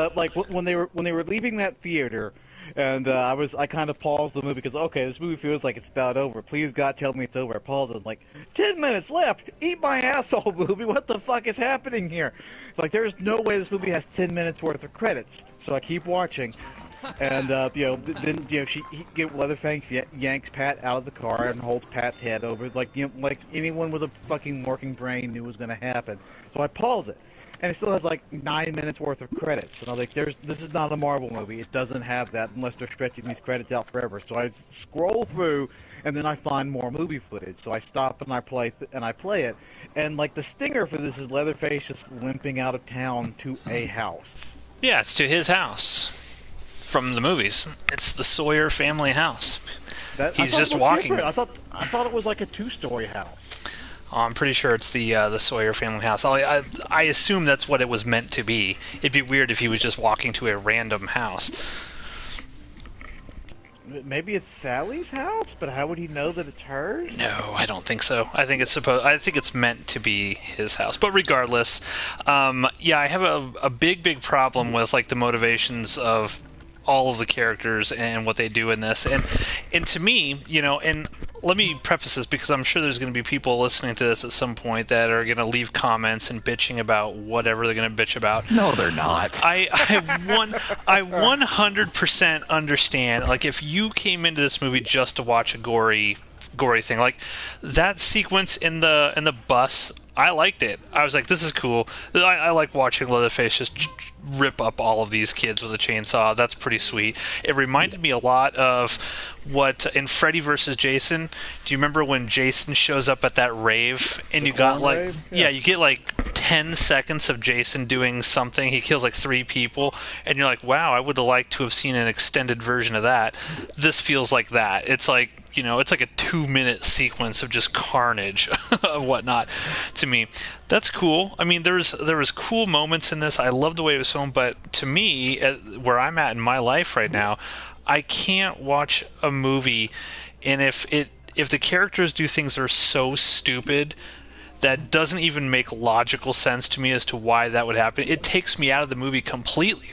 when they were leaving that theater, and I kind of paused the movie because this movie feels like it's about over. Please God, tell me it's over. I paused and 10 minutes left. Eat my asshole, movie. What the fuck is happening here? It's there's no way this movie has 10 minutes worth of credits. So I keep watching. And Leatherface yanks Pat out of the car and holds Pat's head over, like anyone with a fucking working brain knew was going to happen. So I pause it, and it still has 9 minutes worth of credits. And I was like, this is not a Marvel movie. It doesn't have that unless they're stretching these credits out forever. So I scroll through, and then I find more movie footage. So I stop and I play it, and the stinger for this is Leatherface just limping out of town to a house. Yeah, it's to his house. From the movies, it's the Sawyer family house. He's just walking. Different. I thought it was a 2-story house. Oh, I'm pretty sure it's the Sawyer family house. I assume that's what it was meant to be. It'd be weird if he was just walking to a random house. Maybe it's Sally's house, but how would he know that it's hers? No, I don't think so. I think it's meant to be his house. But regardless, I have a big problem with the motivations of all of the characters and what they do in this. And to me, and let me preface this because I'm sure there's going to be people listening to this at some point that are going to leave comments and bitching about whatever they're going to bitch about. No, they're not. I 100% understand. Like, if you came into this movie just to watch a gory thing, like that sequence in the bus, I liked it. I was like, this is cool. I like watching Leatherface just rip up all of these kids with a chainsaw. That's pretty sweet. It reminded me a lot of what in Freddy vs. Jason. Do you remember when Jason shows up at that rave and you got like rave? Yeah, you get like 10 seconds of Jason doing something. He kills like 3 people and you're like, wow, I would have liked to have seen an extended version of that. This feels like that. It's like, it's like a 2-minute sequence of just carnage and whatnot to me. That's cool. I mean, there was cool moments in this. I love the way it was filmed, but to me, where I'm at in my life right now, I can't watch a movie, and if the characters do things that are so stupid that doesn't even make logical sense to me as to why that would happen, it takes me out of the movie completely.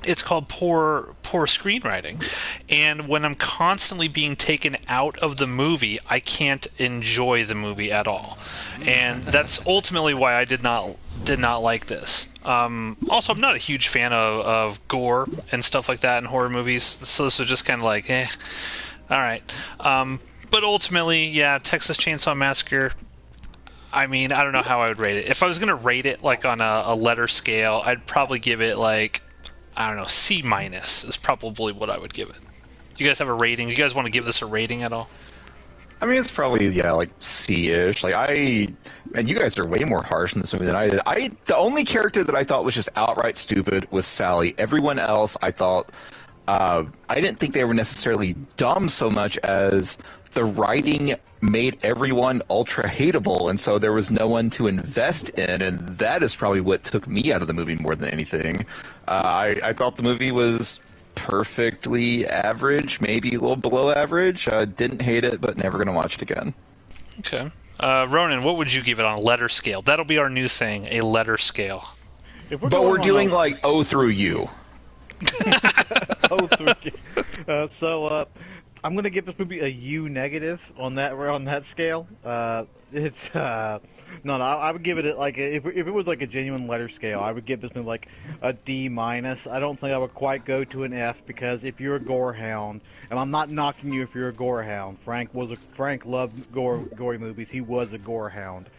It's called poor screenwriting. And when I'm constantly being taken out of the movie, I can't enjoy the movie at all. And that's ultimately why I did not like this. Also, I'm not a huge fan of gore and stuff like that in horror movies, so this was just kind of like, all right. But ultimately, yeah, Texas Chainsaw Massacre, I mean, I don't know how I would rate it. If I was going to rate it like on a letter scale, I'd probably give it like, I don't know, C- is probably what I would give it. Do you guys have a rating? Do you guys want to give this a rating at all? I mean, it's probably, like C-ish. And you guys are way more harsh in this movie than I did. The only character that I thought was just outright stupid was Sally. Everyone else, I thought, I didn't think they were necessarily dumb so much as the writing made everyone ultra hateable, and so there was no one to invest in, and that is probably what took me out of the movie more than anything. I thought the movie was perfectly average, maybe a little below average. Didn't hate it, but never going to watch it again. Okay. Ronin, what would you give it on a letter scale? That'll be our new thing, a letter scale. But we're doing like O through U. O through U. So I'm going to give this movie a U negative on that scale. It's no, I would give it like if it was like a genuine letter scale, I would give this movie like a D minus. I don't think I would quite go to an F because if you're a gore hound, and I'm not knocking you if you're a gore hound. Frank loved gory movies. He was a gore hound.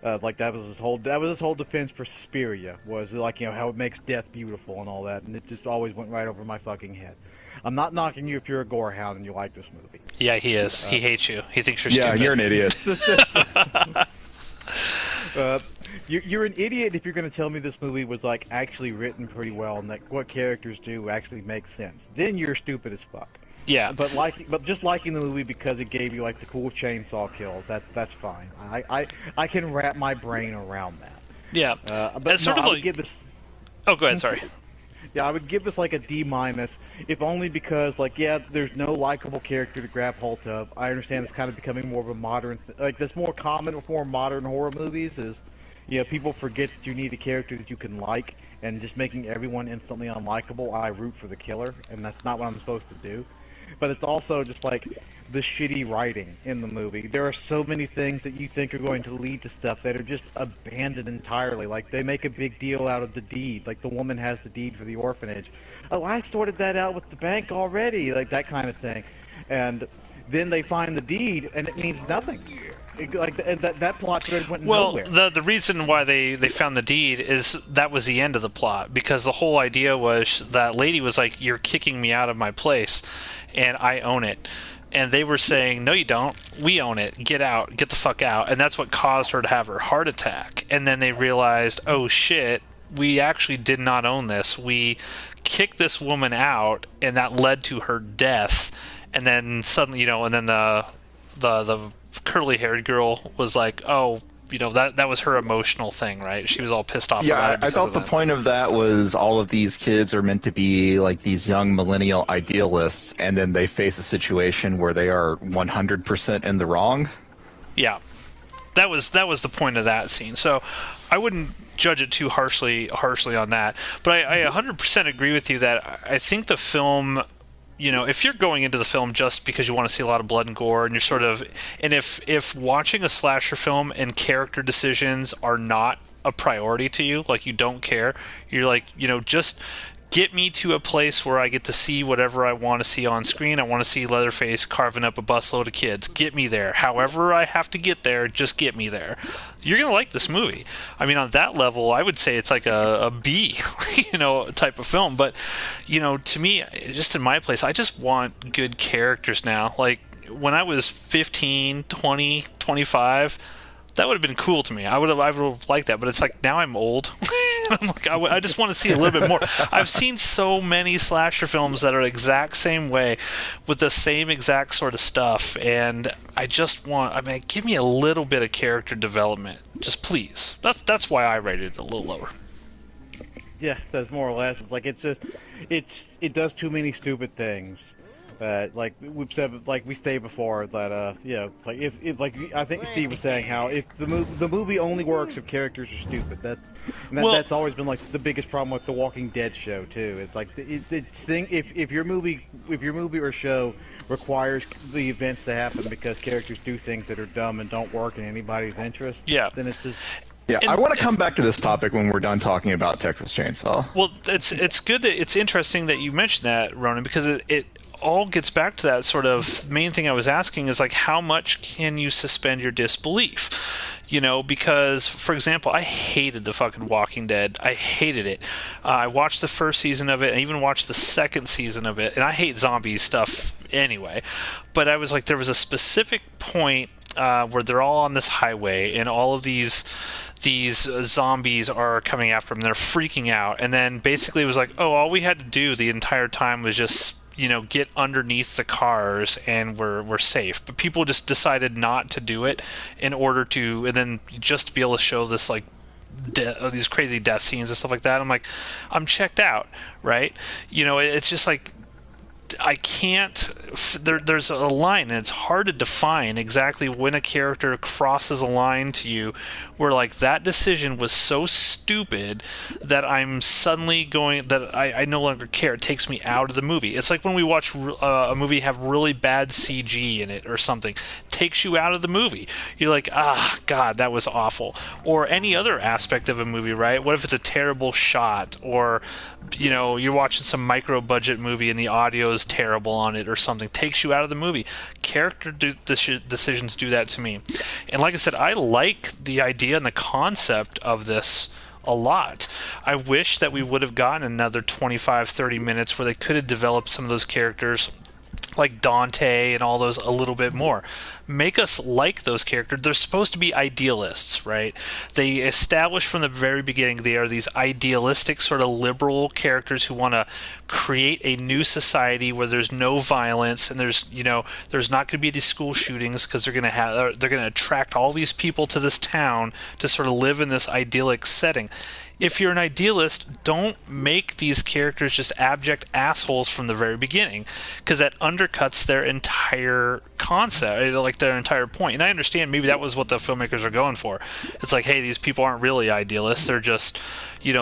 Like that was his whole defense for Suspiria was like, how it makes death beautiful and all that, and it just always went right over my fucking head. I'm not knocking you if you're a gore hound and you like this movie. Yeah, he is. He hates you. He thinks you're stupid. Yeah, you're an idiot. You're an idiot if you're going to tell me this movie was like actually written pretty well and that what characters do actually make sense. Then you're stupid as fuck. Yeah. But just liking the movie because it gave you like the cool chainsaw kills, that's fine. I can wrap my brain around that. Yeah. But sort of I like... would give this. Oh, go ahead. Sorry. Yeah, I would give this like a D minus, if only because like there's no likable character to grab hold of. I understand it's kind of becoming more of a modern, that's more common with more modern horror movies. Is people forget that you need a character that you can like, and just making everyone instantly unlikable. I root for the killer, and that's not what I'm supposed to do. But it's also just like the shitty writing in the movie. There are so many things that you think are going to lead to stuff that are just abandoned entirely. Like, they make a big deal out of the deed. Like, the woman has the deed for the orphanage. Oh, I sorted that out with the bank already. Like, that kind of thing. And then they find the deed, and it means nothing. That plot thread went nowhere. Well, the reason why they found the deed is that was the end of the plot, because the whole idea was that lady was like, you're kicking me out of my place, and I own it. And they were saying, no, you don't. We own it. Get out. Get the fuck out. And that's what caused her to have her heart attack. And then they realized, oh, shit, we actually did not own this. We kicked this woman out, and that led to her death. And then suddenly, and then the curly-haired girl was like, oh, that was her emotional thing, right? She was all pissed off about it. I thought the point of that was all of these kids are meant to be like these young millennial idealists, and then they face a situation where they are 100% in the wrong. Yeah. That was the point of that scene. So I wouldn't judge it too harshly on that. But I 100% agree with you that I think the film, if you're going into the film just because you want to see a lot of blood and gore, and you're sort of, and if watching a slasher film and character decisions are not a priority to you, like you don't care, you're like, just get me to a place where I get to see whatever I want to see on screen. I want to see Leatherface carving up a busload of kids. Get me there. However I have to get there, just get me there. You're going to like this movie. I mean, on that level, I would say it's like a B, type of film. But, to me, just in my place, I just want good characters now. Like, when I was 15, 20, 25, that would have been cool to me. I would have liked that, but it's like now I'm old. I'm like, I just want to see a little bit more. I've seen so many slasher films that are the exact same way, with the same exact sort of stuff, and I just want. Give me a little bit of character development, just please. That's why I rated it a little lower. Yeah, that's more or less. It's like it does too many stupid things. Like we've said, like we stated before, that it's like if like I think Steve was saying how if the movie only works if characters are stupid. That's always been like the biggest problem with the Walking Dead show too. It's like if your movie or show requires the events to happen because characters do things that are dumb and don't work in anybody's interest, then it's just. Yeah, I want to come back to this topic when we're done talking about Texas Chainsaw. Well, it's good that it's interesting that you mentioned that, Ronan, because it all gets back to that sort of main thing I was asking is like, how much can you suspend your disbelief? Because, for example, I hated the fucking Walking Dead. I hated it. I watched the first season of it. I even watched the second season of it. And I hate zombie stuff anyway. But I was like, there was a specific point where they're all on this highway and all of these zombies are coming after them. They're freaking out. And then basically it was like, all we had to do the entire time was just get underneath the cars and we're safe. But people just decided not to do it in order to, and then just to be able to show this like these crazy death scenes and stuff like that. I'm like, I'm checked out, right? It's just like, I can't. There's a line, and it's hard to define exactly when a character crosses a line to you, where like that decision was so stupid that I'm suddenly that I no longer care. It takes me out of the movie. It's like when we watch a movie have really bad CG in it or something. It takes you out of the movie. You're like, God, that was awful. Or any other aspect of a movie, right? What if it's a terrible shot, or you're watching some micro budget movie and the audio is terrible on it or something, takes you out of the movie. Character decisions do that to me. And like I said, I like the idea and the concept of this a lot. I wish that we would have gotten another 25-30 minutes where they could have developed some of those characters like Dante and all those a little bit more. Make us like those characters. They're supposed to be idealists, right? They establish from the very beginning they are these idealistic sort of liberal characters who want to create a new society where there's no violence and there's not going to be any school shootings because they're going to attract all these people to this town to sort of live in this idyllic setting. If you're an idealist, don't make these characters just abject assholes from the very beginning, because that undercuts their entire concept, like their entire point. And I understand maybe that was what the filmmakers are going for. It's like, hey, these people aren't really idealists; they're just,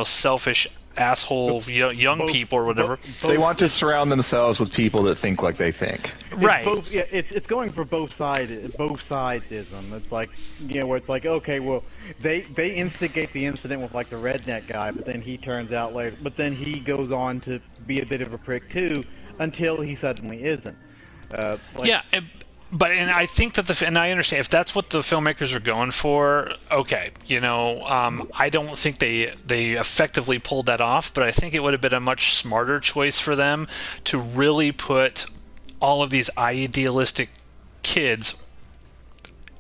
selfish asshole young people or whatever. They want to surround themselves with people that think like they think. Right. It's going for both sidism. It's like, where it's like, okay, well, they instigate the incident with like the redneck guy, but then he turns out later, but then he goes on to be a bit of a prick too, until he suddenly isn't. But I think that and I understand if that's what the filmmakers are going for. Okay, I don't think they effectively pulled that off, but I think it would have been a much smarter choice for them to really put all of these idealistic kids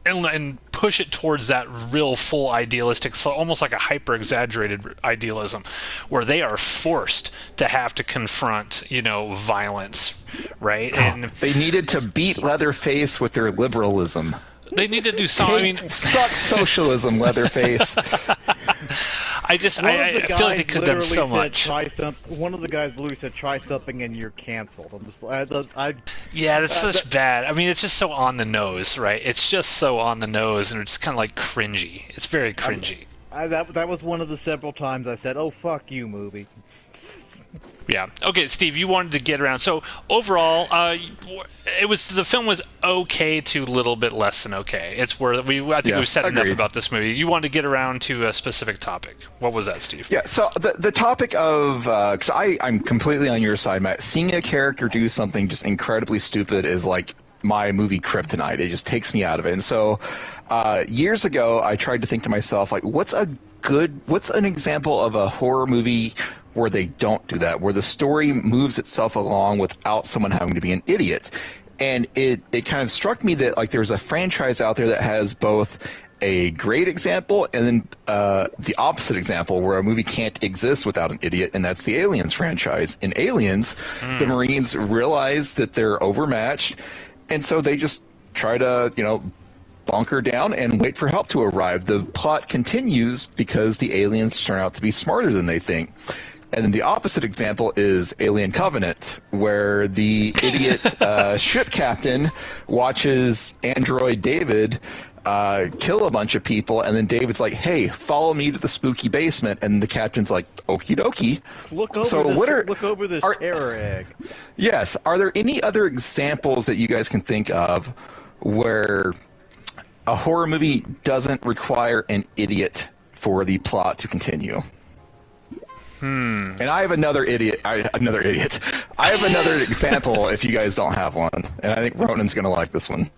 and push it towards that real full idealistic, so almost like a hyper exaggerated idealism, where they are forced to have to confront, violence, right? And they needed to beat Leatherface with their liberalism. They need to do something. Suck socialism, Leatherface. I feel like they could have done so much. One of the guys literally said, "Try something and you're canceled." Yeah, that's such bad. I mean, it's just so on the nose, right? It's just so on the nose, and it's kind of like cringy. It's very cringy. That was one of the several times I said, "Oh fuck you, movie." Yeah. Okay, Steve, you wanted to get around. So overall, the film was okay to a little bit less than okay. It's where I think we've said enough about this movie. You wanted to get around to a specific topic. What was that, Steve? Yeah. So the topic of because I'm completely on your side, Matt. Seeing a character do something just incredibly stupid is like my movie kryptonite. It just takes me out of it. And so years ago, I tried to think to myself, like, what's an example of a horror movie where they don't do that, where the story moves itself along without someone having to be an idiot. And it kind of struck me that like there's a franchise out there that has both a great example and then the opposite example where a movie can't exist without an idiot, and that's the Aliens franchise. In Aliens, the Marines realize that they're overmatched, and so they just try to, bunker down and wait for help to arrive. The plot continues because the aliens turn out to be smarter than they think. And then the opposite example is Alien Covenant, where the idiot ship captain watches android David kill a bunch of people, and then David's like, "Hey, follow me to the spooky basement," and the captain's like, "Okie dokie." Look over this terror egg. Yes. Are there any other examples that you guys can think of where a horror movie doesn't require an idiot for the plot to continue? And I have another idiot. I have another example if you guys don't have one. And I think Ronan's going to like this one.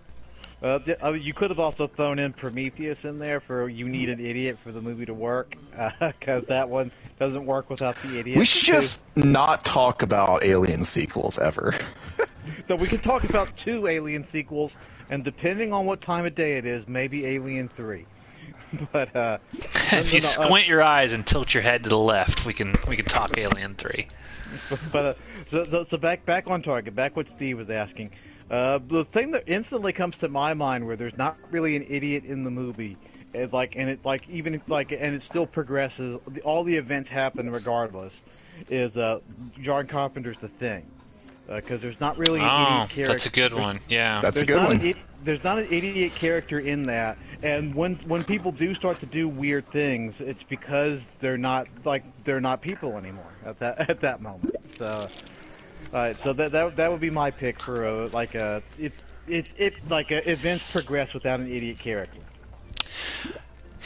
You could have also thrown in Prometheus in there for you need an idiot for the movie to work, because that one doesn't work without the idiot. We should just not talk about Alien sequels ever. So we could talk about 2 Alien sequels, and depending on what time of day it is, maybe Alien 3. But if you squint your eyes and tilt your head to the left, we can talk Alien 3. But so back on target. Back what Steve was asking. The thing that instantly comes to my mind, where there's not really an idiot in the movie, and it still progresses. All the events happen regardless. Is John Carpenter's The Thing. Because there's not really an idiot character. That's a good one. Yeah, that's a good one. There's not an idiot character in that, and when people do start to do weird things, it's because they're not people anymore at that moment. So, so that would be my pick for events progress without an idiot character.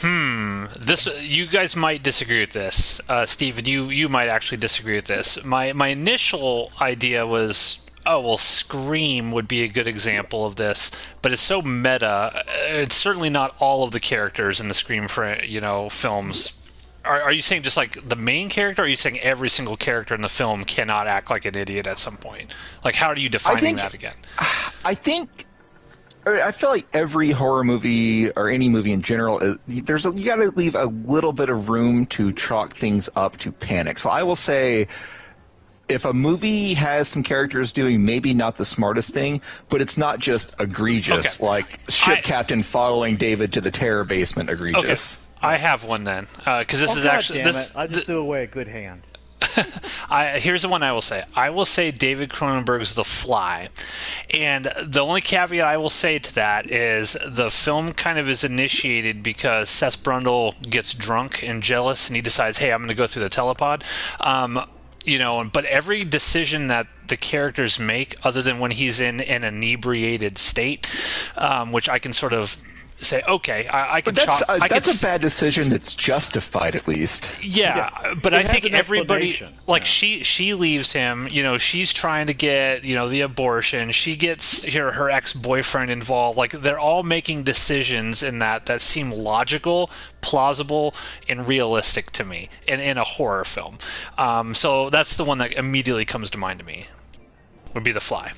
You guys might disagree with this, Steven. You might actually disagree with this. My initial idea was, Scream would be a good example of this, but it's so meta. It's certainly not all of the characters in the Scream, films. Are you saying just like the main character? Or are you saying every single character in the film cannot act like an idiot at some point? Like, how are you defining that again? I feel like every horror movie or any movie in general, you got to leave a little bit of room to chalk things up to panic. So I will say, if a movie has some characters doing maybe not the smartest thing, but it's not just egregious, like ship captain following David to the terror basement egregious. Okay. I have one then, because this is actually. I just threw away a good hand. Here's the one I will say. I will say David Cronenberg's The Fly. And the only caveat I will say to that is the film kind of is initiated because Seth Brundle gets drunk and jealous, and he decides, hey, I'm going to go through the telepod. But every decision that the characters make, other than when he's in an inebriated state, which I can sort of say, okay, I can. But that's a bad decision that's justified, at least. Yeah, but I think everybody, like she leaves him. She's trying to get the abortion. She gets her ex-boyfriend involved. Like, they're all making decisions in that seem logical, plausible, and realistic to me in a horror film. So that's the one that immediately comes to mind to me. Would be The Fly.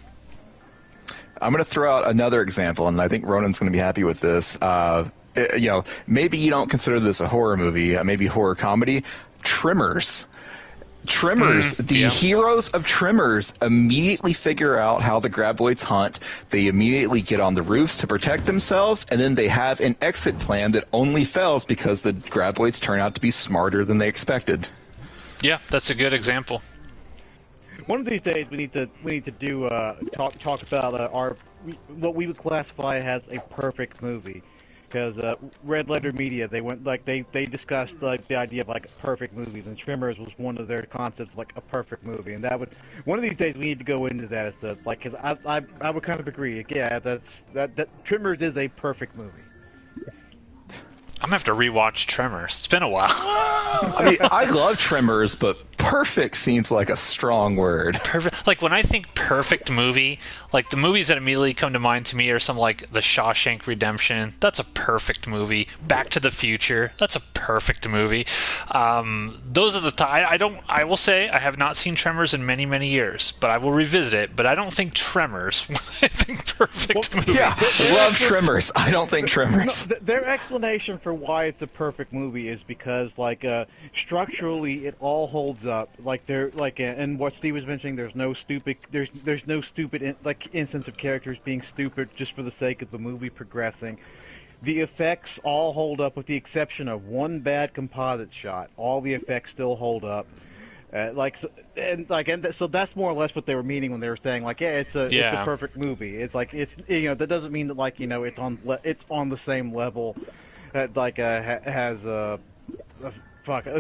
I'm going to throw out another example, and I think Ronan's going to be happy with this. Maybe you don't consider this a horror movie, maybe horror comedy. Tremors. The heroes of Tremors immediately figure out how the graboids hunt. They immediately get on the roofs to protect themselves, and then they have an exit plan that only fails because the graboids turn out to be smarter than they expected. Yeah, that's a good example. One of these days, we need to talk about what we would classify as a perfect movie, Because Red Letter Media, they went like they discussed like the idea of like perfect movies, and Tremors was one of their concepts, like a perfect movie, and that would one of these days we need to go into that as the like because I would kind of agree, yeah, that Tremors is a perfect movie. I'm gonna have to rewatch Tremors. It's been a while. I mean, I love Tremors, but perfect seems like a strong word. Perfect. Like when I think perfect movie, like the movies that immediately come to mind to me are some like The Shawshank Redemption. That's a perfect movie. Back to the Future. That's a perfect movie. Those are the I will say I have not seen Tremors in many, many years, but I will revisit it. But I don't think Tremors when I think perfect movie. Yeah, love Tremors. I don't think Tremors. No, their explanation for why it's a perfect movie is because like structurally it all holds up. Like they're like and what Steve was mentioning, there's no stupid like instance of characters being stupid just for the sake of the movie progressing. The effects all hold up with the exception of one bad composite shot. All the effects still hold up. So that's more or less what they were meaning when they were saying like, yeah, it's a perfect movie. It's like it's that doesn't mean that like it's on the same level that like has a God, I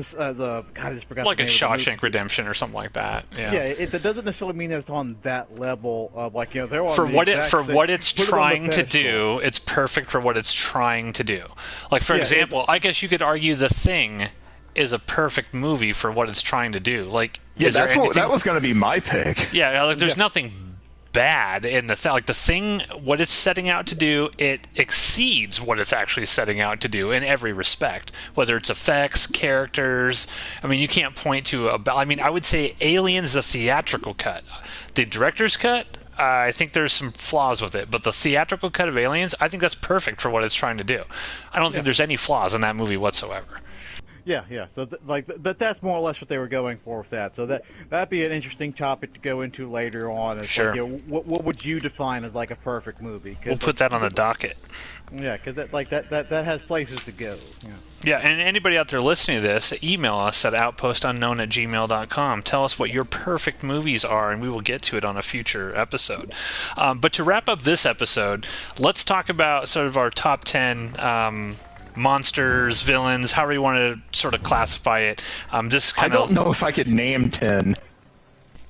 just forgot. Like a Shawshank Redemption or something like that. Yeah. Yeah, that doesn't necessarily mean that it's on that level of like they're on for the what exact it's same, trying to do. It's perfect for what it's trying to do. Like for example, I guess you could argue The Thing is a perfect movie for what it's trying to do. Like that was going to be my pick. Yeah, like there's nothing bad in the Thing, what it's setting out to do, it exceeds what it's actually setting out to do in every respect, whether it's effects, characters. I mean, you can't point to I would say Aliens, the theatrical cut. The director's cut, I think there's some flaws with it, but the theatrical cut of Aliens, I think that's perfect for what it's trying to do. I don't think there's any flaws in that movie whatsoever. Yeah. So that's more or less what they were going for with that. So that'd be an interesting topic to go into later on. It's sure. Like, what would you define as like a perfect movie? We'll put that on the docket. Yeah, because that has places to go. Yeah, and anybody out there listening to this, email us at outpostunknown@gmail.com. Tell us what your perfect movies are, and we will get to it on a future episode. But to wrap up this episode, let's talk about sort of our top 10 monsters, villains, however you want to sort of classify it. I don't know if I could name 10.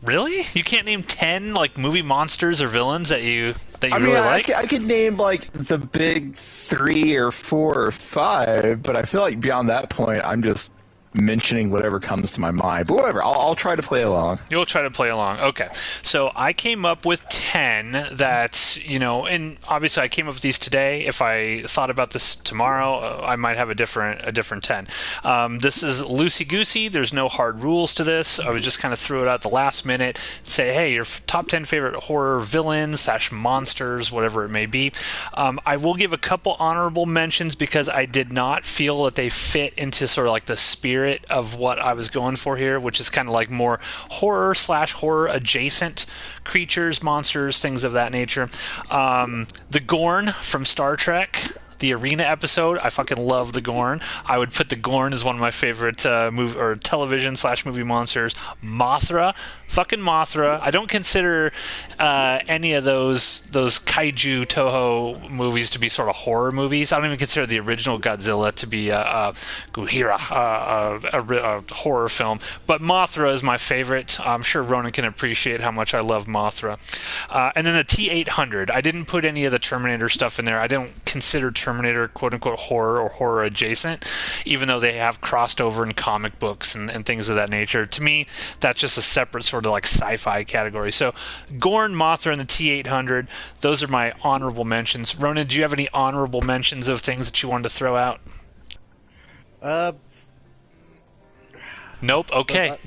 Really? You can't name 10 like movie monsters or villains that you really like? I could name like the big 3 or 4 or 5, but I feel like beyond that point, I'm just mentioning whatever comes to my mind. But whatever, I'll try to play along. You'll try to play along. Okay. So I came up with 10 that, and obviously I came up with these today. If I thought about this tomorrow, I might have a different 10. This is loosey-goosey. There's no hard rules to this. I was just kind of threw it out at the last minute, say, hey, your top 10 favorite horror villains / monsters, whatever it may be. I will give a couple honorable mentions because I did not feel that they fit into sort of like the spirit of what I was going for here, which is kind of like more horror / horror adjacent creatures, monsters, things of that nature. The Gorn from Star Trek, the Arena episode, I fucking love the Gorn. I would put the Gorn as one of my favorite television / movie monsters. Mothra, fucking Mothra. I don't consider any of those kaiju Toho movies to be sort of horror movies. I don't even consider the original Godzilla to be Gojira, a horror film. But Mothra is my favorite. I'm sure Ronan can appreciate how much I love Mothra. And then the T-800. I didn't put any of the Terminator stuff in there. I don't consider Terminator quote-unquote horror or horror adjacent, even though they have crossed over in comic books and things of that nature. To me, that's just a separate sort of like sci-fi category. So Gorn, Mothra, and the T-800, those are my honorable mentions. Ronan, do you have any honorable mentions of things that you wanted to throw out? Nope. Okay.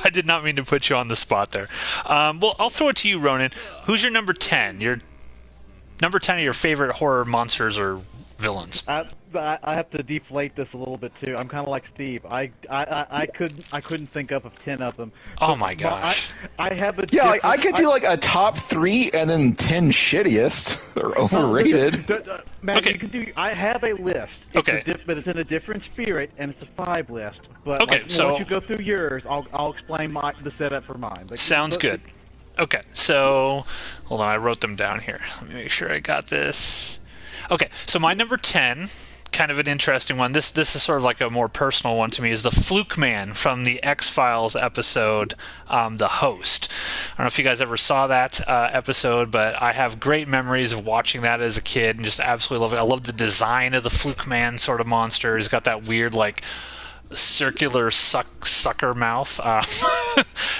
I did not mean to put you on the spot there. Well, I'll throw it to you, Ronan. Who's your number 10? Your number 10 of your favorite horror monsters or villains? I have to deflate this a little bit too. I'm kind of like Steve. I couldn't think up of 10 of them. So, oh my gosh! I have a like I could do like a top 3 and then 10 shittiest or overrated. Man, okay. You can do. I have a list. Okay. But it's in a different spirit, and it's a 5 list. But okay, so once you go through yours, I'll explain the setup for mine. But, sounds good. Okay, so hold on, I wrote them down here. Let me make sure I got this. Okay, so my number 10, kind of an interesting one. This is sort of like a more personal one to me, is the Fluke Man from the X-Files episode, The Host. I don't know if you guys ever saw that episode, but I have great memories of watching that as a kid and just absolutely love it. I love the design of the Fluke Man sort of monster. He's got that weird, like, circular sucker mouth.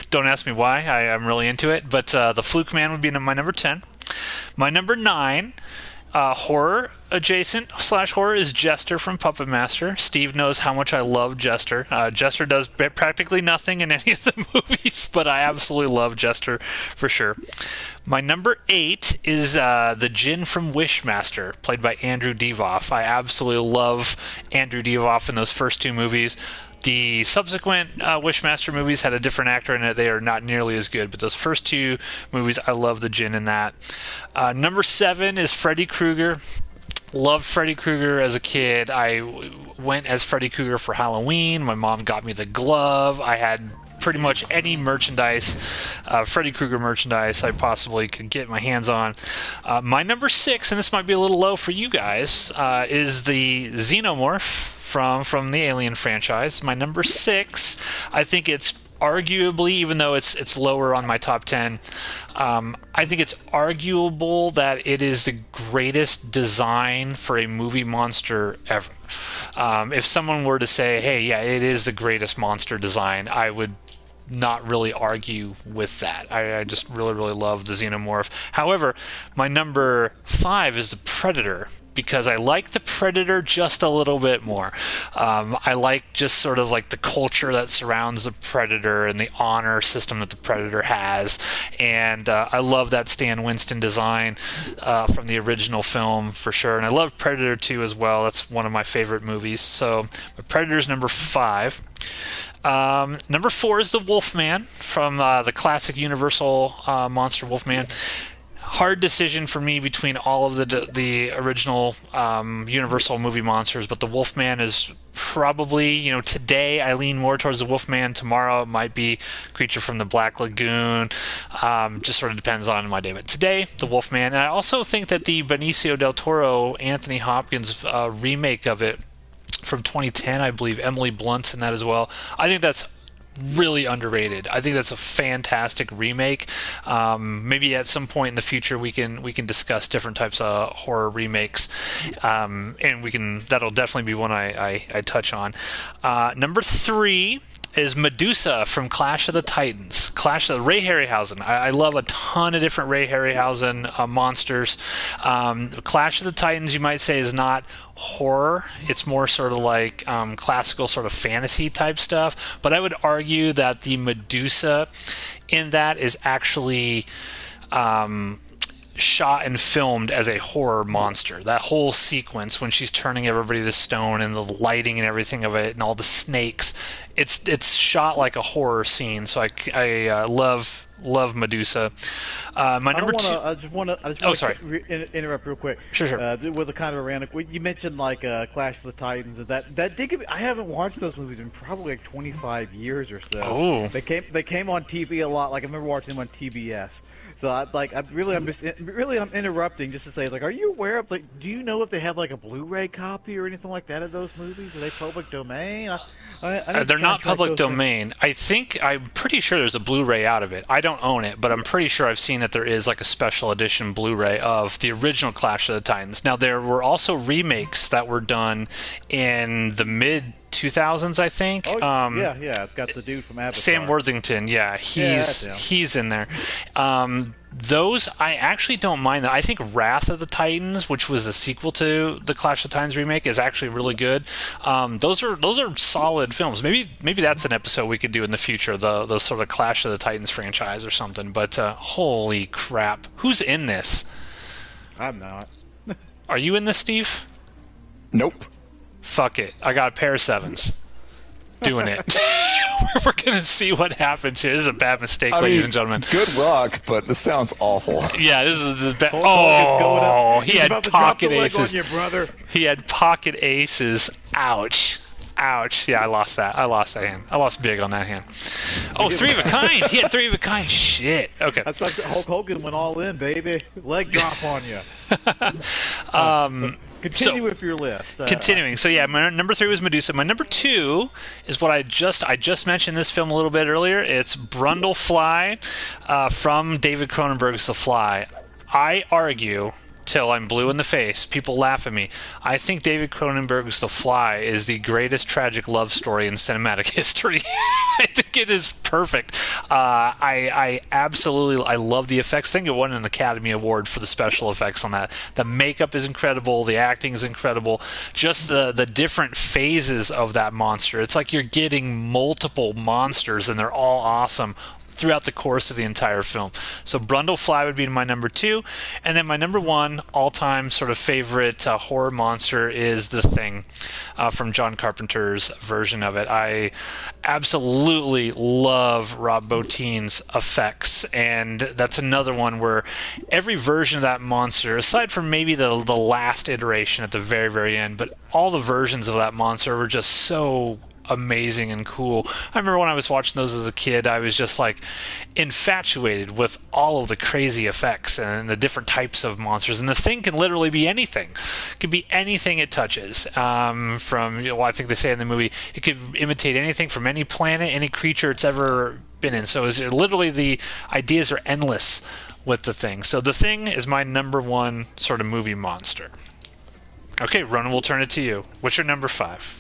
Don't ask me why. I'm really into it. But the Fluke Man would be my number 10. My number 9, horror adjacent / horror, is Jester from Puppet Master. Steve knows how much I love Jester. Jester does practically nothing in any of the movies, but I absolutely love Jester for sure. My number 8 is the Djinn from Wishmaster, played by Andrew Divoff. I absolutely love Andrew Divoff in those first 2 movies. The subsequent Wishmaster movies had a different actor in it. They are not nearly as good, but those first 2 movies, I love the Djinn in that. Number 7 is Freddy Krueger. Loved Freddy Krueger as a kid. I went as Freddy Krueger for Halloween. My mom got me the glove. I had pretty much any merchandise, Freddy Krueger merchandise I possibly could get my hands on. My number 6, and this might be a little low for you guys, is the Xenomorph from the Alien franchise. My number 6, I think it's arguably, even though it's lower on my top 10, I think it's arguable that it is the greatest design for a movie monster ever. If someone were to say, hey, yeah, it is the greatest monster design, I would not really argue with that. I just really, really love the Xenomorph. However, my number 5 is the Predator, because I like the Predator just a little bit more. I like just sort of like the culture that surrounds the Predator and the honor system that the Predator has. And I love that Stan Winston design from the original film for sure. And I love Predator 2 as well. That's one of my favorite movies. So Predator's number 5. Number 4 is the Wolfman from the classic Universal monster Wolfman. Hard decision for me between all of the original Universal movie monsters, but the Wolfman is probably, today I lean more towards the Wolfman. Tomorrow it might be Creature from the Black Lagoon. Just sort of depends on my day. But today, the Wolfman. And I also think that the Benicio del Toro, Anthony Hopkins remake of it from 2010, I believe Emily Blunt's in that as well. I think that's really underrated. I think that's a fantastic remake. Maybe at some point in the future we can discuss different types of horror remakes, and that'll definitely be one I touch on. Number 3 is Medusa from Clash of the Titans. Ray Harryhausen. I love a ton of different Ray Harryhausen monsters. Clash of the Titans, you might say, is not horror. It's more sort of like classical sort of fantasy type stuff. But I would argue that the Medusa in that is actually shot and filmed as a horror monster. That whole sequence when she's turning everybody to stone and the lighting and everything of it and all the snakes, it's shot like a horror scene. So I love Medusa. My number 2. I just want to interrupt real quick. Sure. With a kind of a random. You mentioned like Clash of the Titans. That did. I haven't watched those movies in probably like 25 years or so. Oh. They came on TV a lot. Like I remember watching them on TBS. So I'm interrupting just to say, like, are you aware of, like, do you know if they have like a Blu-ray copy or anything like that of those movies? Are they public domain? They're not public domain. I'm pretty sure there's a Blu-ray out of it. I don't own it, but I'm pretty sure I've seen that there is like a special edition Blu-ray of the original Clash of the Titans. Now there were also remakes that were done in the mid 2000s, I think. Yeah, it's got the dude from Avatar. Sam Worthington, he's in there. Those I actually don't mind. I think Wrath of the Titans, which was a sequel to the Clash of Titans remake, is actually really good. Those are solid films. Maybe that's an episode we could do in the future. The sort of Clash of the Titans franchise or something. But holy crap, who's in this? I'm not. Are you in this, Steve? Nope. Fuck it. I got a pair of 7s. Doing it. We're going to see what happens here. This is a bad mistake, ladies and gentlemen. Good luck, but this sounds awful. Yeah, this is the bad. Oh, he had pocket aces. On you, brother. He had pocket aces. Ouch. Ouch. Yeah, I lost that. I lost that hand. I lost big on that hand. Oh, three of a kind. He had three of a kind. Shit. Okay. That's like Hulk Hogan went all in, baby. Leg drop on you. Continue with your list. Continuing. So yeah, my number 3 was Medusa. My number 2 is what I just mentioned this film a little bit earlier. It's Brundlefly from David Cronenberg's The Fly. I argue till I'm blue in the face. People laugh at me. I think David Cronenberg's The Fly is the greatest tragic love story in cinematic history. I think it is perfect. I absolutely love the effects. I think it won an Academy Award for the special effects on that. The makeup is incredible. The acting is incredible. Just the different phases of that monster. It's like you're getting multiple monsters, and they're all awesome throughout the course of the entire film. So Brundlefly would be my number 2, and then my number 1 all-time sort of favorite horror monster is The Thing from John Carpenter's version of it. I absolutely love Rob Bottin's effects, and that's another one where every version of that monster, aside from maybe the last iteration at the very, very end, but all the versions of that monster were just so amazing and cool. I remember when I was watching those as a kid, I was just like infatuated with all of the crazy effects and the different types of monsters. And The Thing can literally be anything. It could be anything it touches. I think they say in the movie, it could imitate anything from any planet, any creature it's ever been in. So literally the ideas are endless with The Thing. So The Thing is my number 1 sort of movie monster. Okay, Ronan, we'll turn it to you. What's your number 5?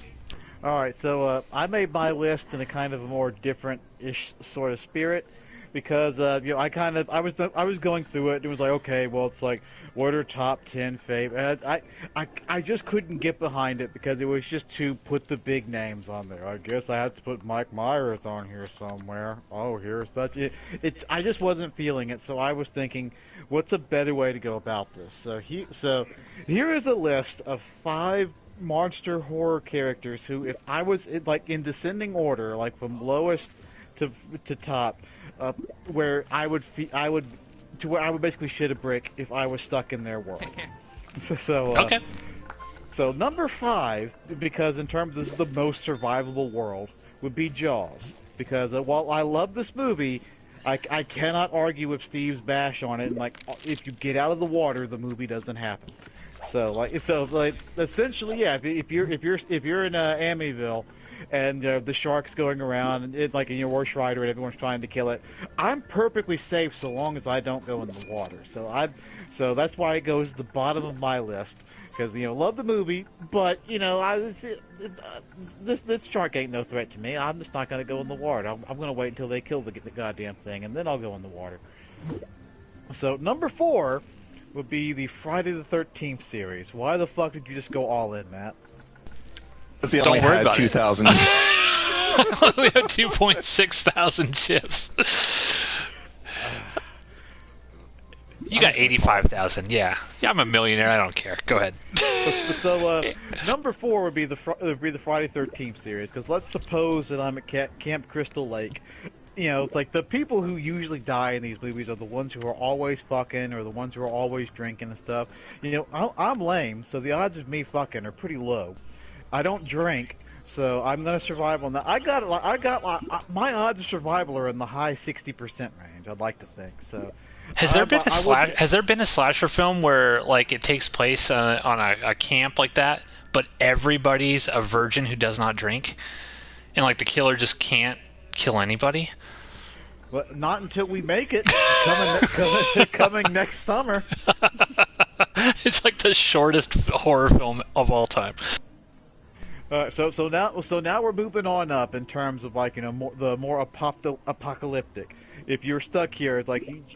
All right, so I made my list in a kind of a more different-ish sort of spirit, because I was going through it and it was like, okay, well, it's like, what are top 10 favorites? I just couldn't get behind it because it was just to put the big names on there. I guess I had to put Mike Myers on here somewhere. Oh, here's such it. I just wasn't feeling it, so I was thinking, what's a better way to go about this? So here is a list of 5 monster horror characters who, if I was in descending order, like from lowest to top, where I would basically shit a brick if I was stuck in their world. Okay. So number 5, because in terms of this is the most survivable world, would be Jaws. Because while I love this movie, I cannot argue with Steve's bash on it. And if you get out of the water, the movie doesn't happen. So essentially, yeah. If you're in Amityville, and the shark's going around, and you're worst rider, and everyone's trying to kill it, I'm perfectly safe so long as I don't go in the water. So that's why it goes to the bottom of my list, because love the movie, but this shark ain't no threat to me. I'm just not gonna go in the water. I'm gonna wait until they kill the goddamn thing, and then I'll go in the water. So number 4 would be the Friday the 13th series. Why the fuck did you just go all in, Matt? Don't worry about 2,000. I only had 2.6 thousand chips. You got 85,000. Yeah, I'm a millionaire. I don't care. Go ahead. So number 4 would be the Friday 13th series. Because let's suppose that I'm at Camp Crystal Lake. It's like the people who usually die in these movies are the ones who are always fucking, or the ones who are always drinking and stuff. I'm lame, so the odds of me fucking are pretty low. I don't drink, so I'm gonna survive on that. My odds of survival are in the high 60% range. I'd like to think so. Has there been a slasher film where it takes place on a camp like that, but everybody's a virgin who does not drink, and the killer just can't kill anybody? But not until we make it. Coming next summer. It's like the shortest horror film of all time. So now we're moving on up in terms of the more apocalyptic. If you're stuck here, it's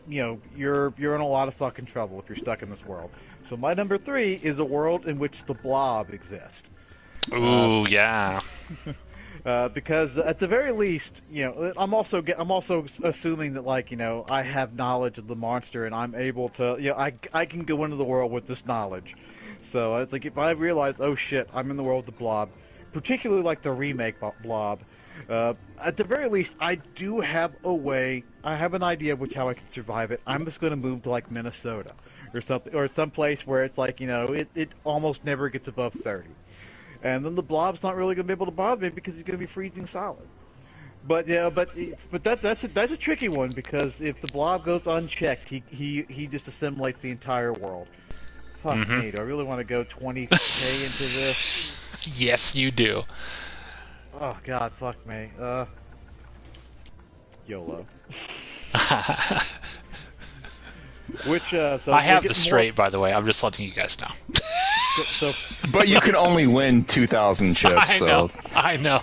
you're in a lot of fucking trouble if you're stuck in this world. So my number 3 is a world in which the Blob exists. Ooh, yeah. Because at the very least, I'm also assuming that I have knowledge of the monster and I'm able to, I can go into the world with this knowledge. So it's if I realize, oh shit, I'm in the world of the Blob, particularly the remake Blob. At the very least, I do have a way. I have an idea of how I can survive it. I'm just going to move to Minnesota or something, or some place where it's it almost never gets above 30. and then the Blob's not really going to be able to bother me because he's going to be freezing solid. But yeah, but that's a tricky one, because if the Blob goes unchecked, he just assimilates the entire world. Fuck me, do I really want to go 20k into this? Yes, you do. Oh god, fuck me. YOLO. Which so I have the straight, by the way. I'm just letting you guys know. But you can only win 2,000 chips. I know.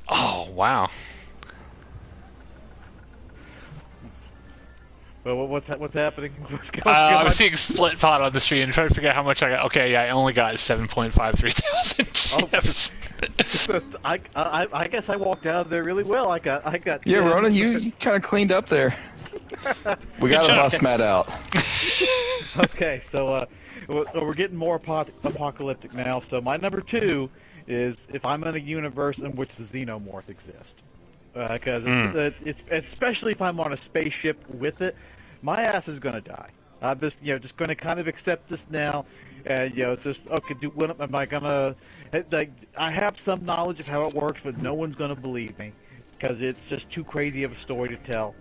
Oh wow. Well, what's happening? What's going I on? was seeing split pot on the screen and trying to figure out how much I got. Okay, yeah, I only got 7.53 thousand chips. I guess I walked out of there really well. I got. Yeah, 10. Ronan, you kind of cleaned up there. We got to bust Matt out. Okay, so we're getting more apocalyptic now. So my number 2 is if I'm in a universe in which the xenomorph exists. Because it's especially if I'm on a spaceship with it, my ass is gonna die. I'm just going to kind of accept this now. It's just okay. What am I gonna? Like, I have some knowledge of how it works, but no one's gonna believe me because it's just too crazy of a story to tell.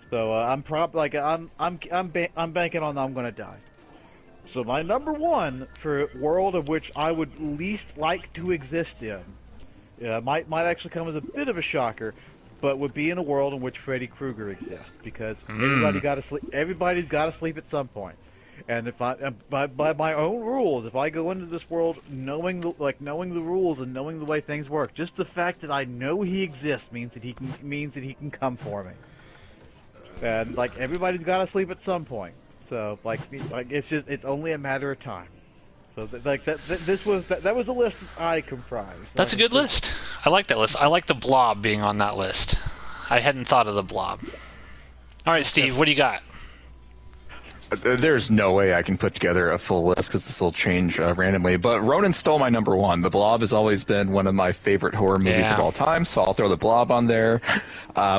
So I'm banking on I'm gonna die. So my number 1 for world of which I would least like to exist in. Might actually come as a bit of a shocker, but would be in a world in which Freddy Krueger exists, because everybody's got to sleep at some point. And if by my own rules, if I go into this world knowing the rules and knowing the way things work, just the fact that I know he exists means that he can come for me. And like, everybody's got to sleep at some point. So it's only a matter of time. So that was the list I comprised. That's a good list. I like that list. I like the Blob being on that list. I hadn't thought of the Blob. All right, Steve, what do you got? There's no way I can put together a full list because this will change randomly. But Ronan stole my number 1. The Blob has always been one of my favorite horror movies of all time, so I'll throw the Blob on there.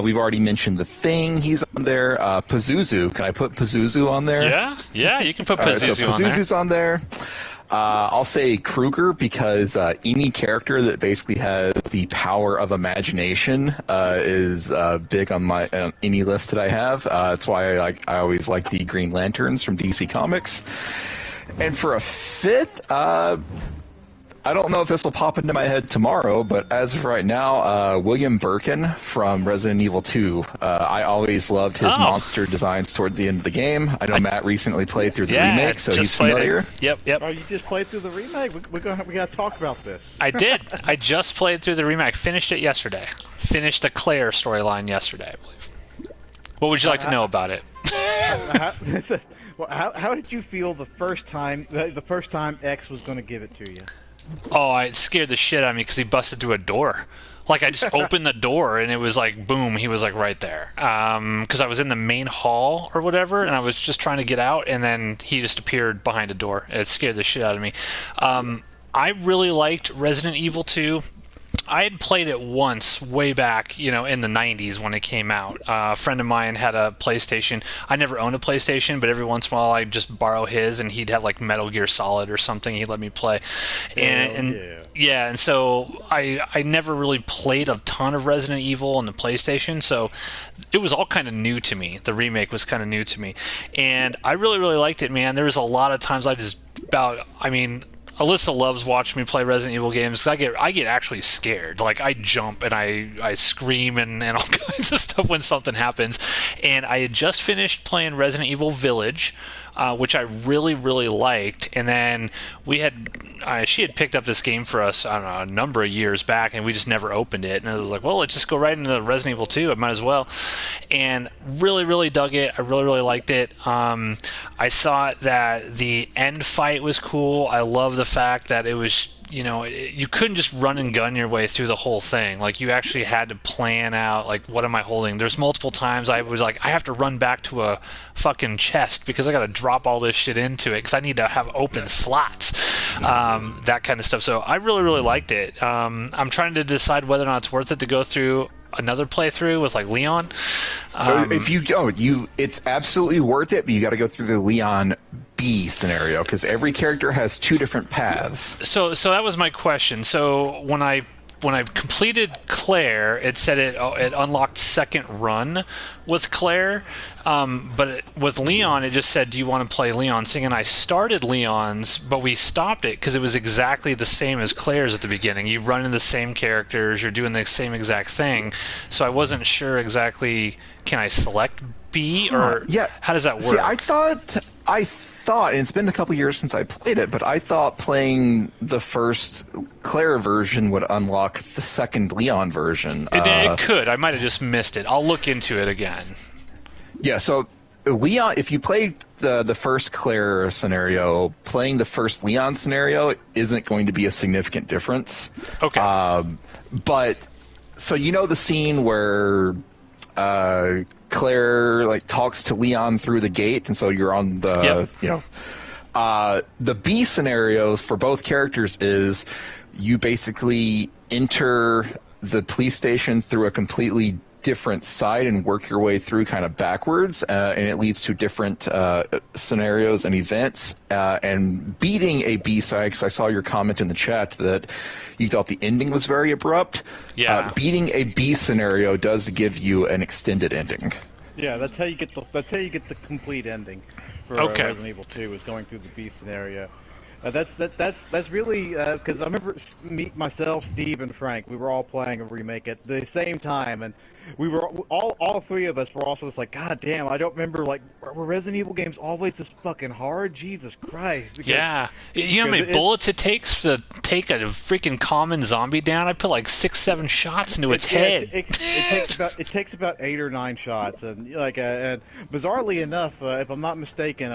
We've already mentioned The Thing. He's on there. Pazuzu. Can I put Pazuzu on there? Yeah, you can put Pazuzu on there. Pazuzu's on there. I'll say Krueger because any character that basically has the power of imagination is big on any list that I have. That's why I always like the Green Lanterns from DC Comics. And for a 5th, I don't know if this will pop into my head tomorrow, but as of right now, William Birkin from Resident Evil 2. I always loved his monster designs toward the end of the game. I know Matt recently played through the remake, so he's familiar. Yep. Oh, you just played through the remake? We got to talk about this. I did. I just played through the remake. Finished it yesterday. Finished the Claire storyline yesterday, I believe. What would you like to know about it? How did you feel the first time X was going to give it to you? Oh, it scared the shit out of me because he busted through a door. Like, I just opened the door and it was like, boom, he was like right there. Because I was in the main hall or whatever, and I was just trying to get out, and then he just appeared behind a door. It scared the shit out of me. I really liked Resident Evil 2. I had played it once way back, in the 90s when it came out. A friend of mine had a PlayStation. I never owned a PlayStation, but every once in a while I'd just borrow his, and he'd have like Metal Gear Solid or something he'd let me play. And so I never really played a ton of Resident Evil on the PlayStation, so it was all kind of new to me. The remake was kind of new to me. And I really, really liked it, man. There was a lot of times Alyssa loves watching me play Resident Evil games because I get actually scared. Like, I jump and I scream and all kinds of stuff when something happens. And I had just finished playing Resident Evil Village, which I really, really liked. And then she had picked up this game for us, I don't know, a number of years back, and we just never opened it. And I was like, well, let's just go right into Resident Evil 2. I might as well. And really, really dug it. I really, really liked it. I thought that the end fight was cool. I love the fact that it was, you couldn't just run and gun your way through the whole thing. Like, you actually had to plan out, like, what am I holding? There's multiple times I was like, I have to run back to a fucking chest because I got to drop all this shit into it because I need to have open slots. That kind of stuff. So I really, really liked it. I'm trying to decide whether or not it's worth it to go through another playthrough with like Leon. If you go, it's absolutely worth it, but you got to go through the Leon B scenario because every character has 2 different paths. So that was my question. So when I completed Claire, it said it unlocked second run with Claire, but with Leon, it just said, "Do you want to play Leon?" And I started Leon's, but we stopped it because it was exactly the same as Claire's at the beginning. You run into the same characters, you're doing the same exact thing. So I wasn't sure exactly. Can I select B or how does that work? See, I thought, and it's been a couple years since I played it, but I thought playing the first Claire version would unlock the second Leon version. It could. I might have just missed it. I'll look into it again. Yeah, so Leon, if you played the first Claire scenario, playing the first Leon scenario isn't going to be a significant difference. Okay. But, so you know the scene where Claire like talks to Leon through the gate, and so you're on the the B scenarios for both characters is you basically enter the police station through a completely different side and work your way through kind of backwards, and it leads to different scenarios and events. And beating a B side, because I saw your comment in the chat that you thought the ending was very abrupt. Yeah. Beating a B scenario does give you an extended ending. Yeah, that's how you get the complete ending for Resident Evil 2 is going through the B scenario. That's really because I remember myself, Steve, and Frank. We were all playing a remake at the same time, and we were all 3 of us were also just like, God damn, I don't remember, like, were Resident Evil games always this fucking hard? Jesus Christ! Because, yeah, you know how many bullets it takes to take a freaking common zombie down? I put like 6-7 shots into its head. It takes about 8 or 9 shots, and and bizarrely enough, if I'm not mistaken,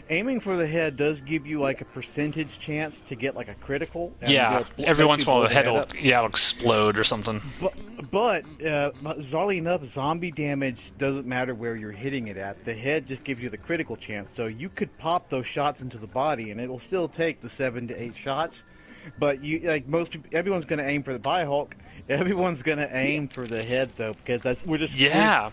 aiming for the head does give you like a percentage chance to get like a critical. Yeah, every once in a while the head will explode or something. But bizarrely enough, zombie damage doesn't matter where you're hitting it at. The head just gives you the critical chance. So you could pop those shots into the body, and it'll still take the 7 to 8 shots. But everyone's going to aim for the Hulk. Everyone's going to aim for the head, though, because we're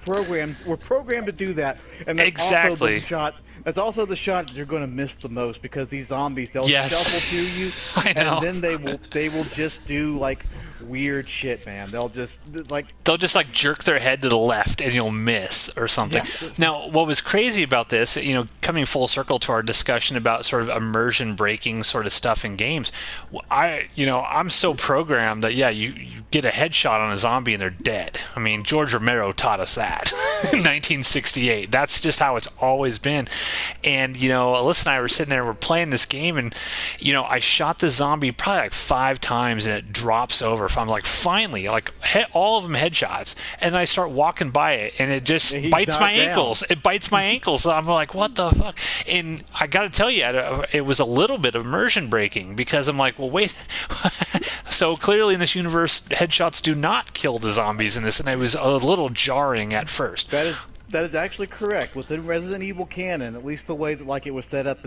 programmed. We're programmed to do that, and that's also the shot. That's also the shot that you're going to miss the most because these zombies, they'll shuffle to you, and then they will just do like weird shit, man. They'll just jerk their head to the left and you'll miss or something. Yeah. Now, what was crazy about this, coming full circle to our discussion about sort of immersion breaking sort of stuff in games, I'm so programmed that you get a headshot on a zombie and they're dead. I mean, George Romero taught us that in 1968. That's just how it's always been. And Alyssa and I were sitting there, we're playing this game, and I shot the zombie probably like 5 times and it drops over. I'm like, finally, like all of them headshots, and then I start walking by it, and it just bites my ankles. It bites my ankles. So I'm like, what the fuck? And I got to tell you, it was a little bit of immersion breaking because I'm like, well, wait. So clearly in this universe, headshots do not kill the zombies in this, and it was a little jarring at first. That is actually correct. Within Resident Evil canon, at least the way that it was set up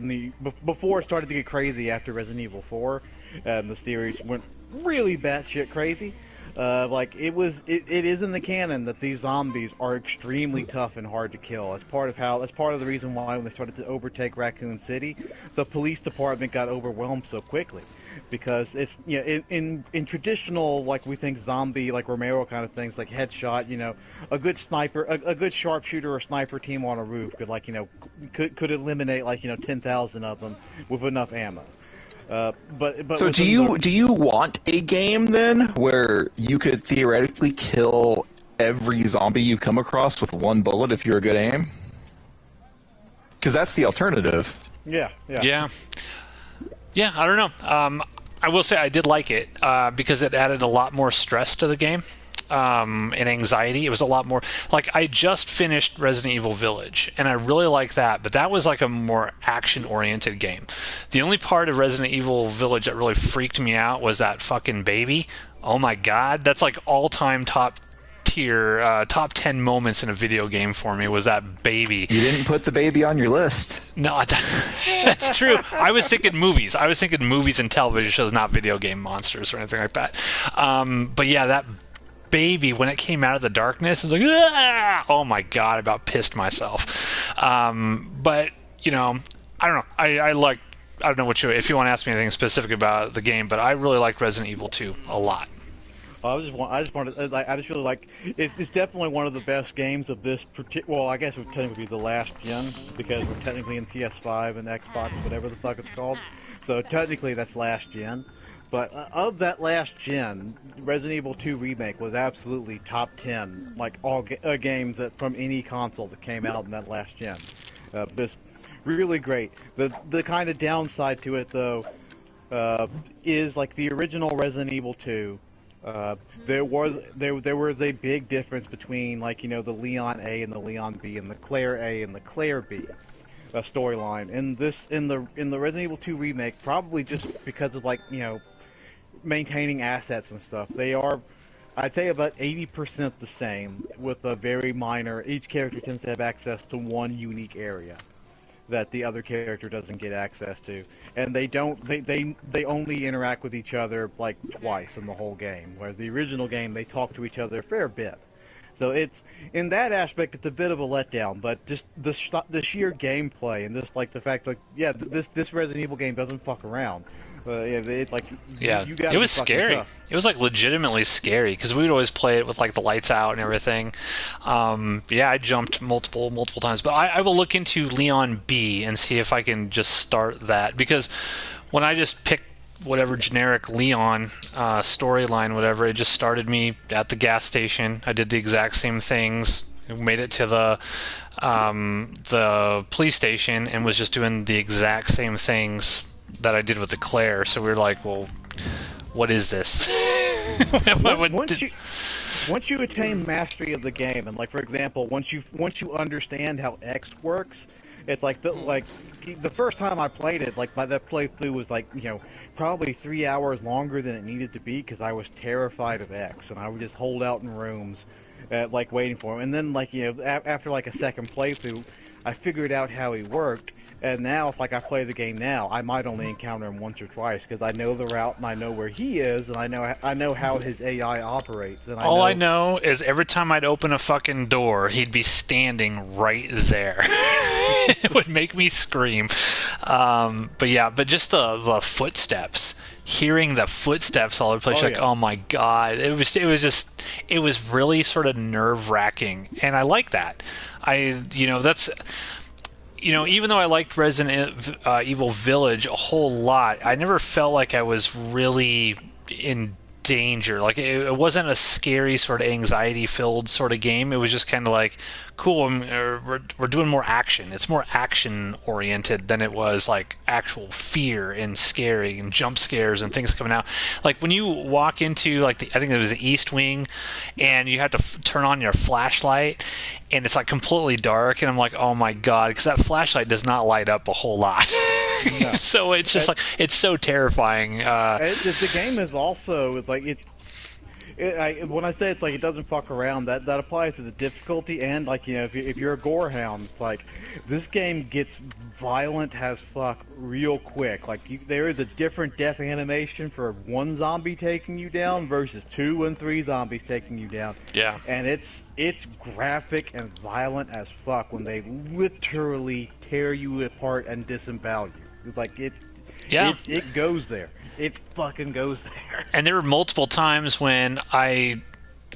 before it started to get crazy after Resident Evil 4, the series went really batshit crazy. It is in the canon that these zombies are extremely tough and hard to kill. That's part of the reason why when they started to overtake Raccoon City, the police department got overwhelmed so quickly, because it's in traditional we think zombie Romero kind of things like headshot, a good sniper, a good sharpshooter or sniper team on a roof could eliminate 10,000 of them with enough ammo. So do you want a game then where you could theoretically kill every zombie you come across with 1 bullet if you're a good aim? Because that's the alternative. Yeah. I don't know. I will say I did like it because it added a lot more stress to the game. And anxiety. It was a lot more I just finished Resident Evil Village, and I really like that, but that was like a more action-oriented game. The only part of Resident Evil Village that really freaked me out was that fucking baby. Oh my god, that's like all-time top tier, top 10 moments in a video game for me was that baby. You didn't put the baby on your list. No, that's true. I was thinking movies. And television shows, not video game monsters or anything like that. But yeah, that baby when it came out of the darkness. It's like, ah! Oh my god, I about pissed myself. But I don't know. I don't know if you want to ask me anything specific about the game, but I really like Resident Evil 2 a lot. I just really like. It's definitely one of the best games of this Well, I guess it would technically be the last gen because we're technically in PS5 and Xbox, whatever the fuck it's called. So technically that's last gen. But of that last gen, Resident Evil 2 Remake was absolutely top 10, like all games that from any console that came out in that last gen. This really great. The kind of downside to it though is like the original Resident Evil 2. There was a big difference between the Leon A and the Leon B and the Claire A and the Claire B storyline. In the Resident Evil 2 Remake, probably just because of maintaining assets and stuff, they are, I'd say, about 80% the same, with a very minor. Each character tends to have access to one unique area that the other character doesn't get access to, and they only interact with each other like twice in the whole game, whereas the original game they talk to each other a fair bit. So it's, in that aspect, it's a bit of a letdown, but just the sheer gameplay and just the fact this Resident Evil game doesn't fuck around. You it was scary. Tough. It was legitimately scary because we would always play it with the lights out and everything. I jumped multiple times, but I will look into Leon B and see if I can just start that, because when I just picked whatever generic Leon storyline, whatever, it just started me at the gas station. I did the exact same things. Made it to the police station and was just doing the exact same things that I did with the Claire. So we were like, well, what is this? Once you attain mastery of the game, and for example, once you understand how X works, it's the first time I played it, that playthrough was probably 3 hours longer than it needed to be because I was terrified of X, and I would just hold out in rooms, waiting for him. And then after a second playthrough, I figured out how he worked. And now, if I play the game now, I might only encounter him once or twice because I know the route and I know where he is and I know how his AI operates. And I know is every time I'd open a fucking door, he'd be standing right there. It would make me scream. But just the footsteps. Hearing the footsteps all over the place, oh my god, it was really sort of nerve-wracking, and I like that. Even though I liked Resident Evil Village a whole lot, I never felt like I was really in danger. It wasn't a scary sort of anxiety-filled sort of game. It was just kind of cool, we're doing more action. It's more action-oriented than it was actual fear and scary and jump scares and things coming out. When you walk into I think it was the East Wing, and you have to turn on your flashlight, and it's completely dark, and I'm like, oh my god, because that flashlight does not light up a whole lot. No. So it's just it's so terrifying. The game is also when I say it doesn't fuck around, that applies to the difficulty, and if you're a gore hound, this game gets violent as fuck real quick. There is a different death animation for one zombie taking you down versus 2 and 3 zombies taking you down. Yeah. And it's graphic and violent as fuck when they literally tear you apart and disembowel you. It's it goes there. It fucking goes there. And there were multiple times when I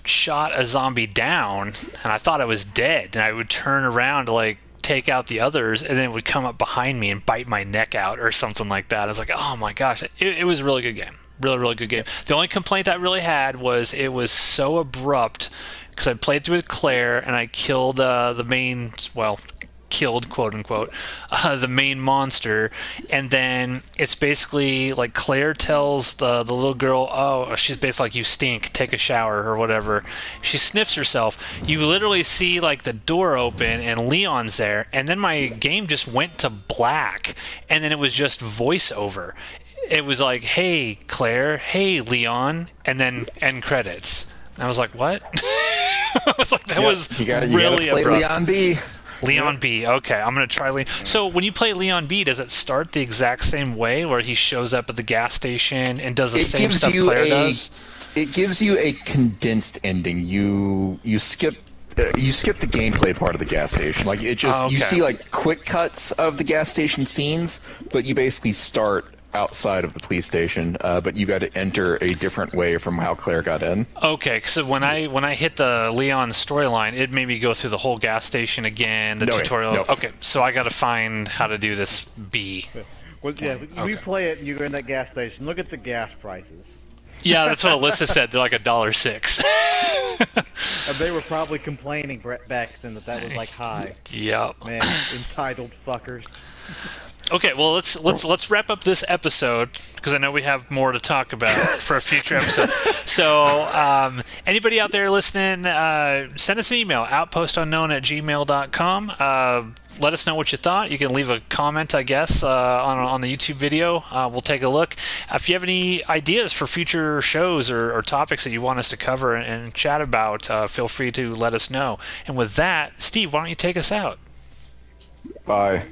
shot a zombie down and I thought I was dead, and I would turn around to take out the others, and then it would come up behind me and bite my neck out or something like that. I was like, oh my gosh, it was a really good game. Really, really good game. The only complaint I really had was it was so abrupt, because I played through with Claire and I killed the main, killed, quote unquote, the main monster, and then it's basically Claire tells the little girl, oh, she's basically you stink, take a shower or whatever. She sniffs herself. You literally see the door open and Leon's there, and then my game just went to black, and then it was just voiceover. It was hey Claire, hey Leon, and then end credits. And I was like, what? I was that was really abrupt. Leon B. Leon B. Okay, I'm going to try Leon. So when you play Leon B, does it start the exact same way, where he shows up at the gas station and does the same stuff Claire does? it gives you a condensed ending. You skip the gameplay part of the gas station. Like it just you Okay. see like quick cuts of the gas station scenes, but you basically start outside of the police station. But you got to enter a different way from how Claire got in. Okay, so when I hit the Leon storyline, it made me go through the whole gas station again, the No, tutorial. no. Okay, so I got to find how to do this B. Well, yeah, we Okay. play it, and you go in that gas station. Look at the gas prices. Yeah, that's what Alyssa said. They're like $1.06. And they were probably complaining back then that was like high. Yep. Man, entitled fuckers. Okay, well let's wrap up this episode because I know we have more to talk about for a future episode. So anybody out there listening, send us an email, outpostunknown@gmail.com. Let us know what you thought. You can leave a comment, I guess, on the YouTube video. We'll take a look. If you have any ideas for future shows or topics that you want us to cover and chat about, feel free to let us know. And with that, Steve, why don't you take us out? Bye.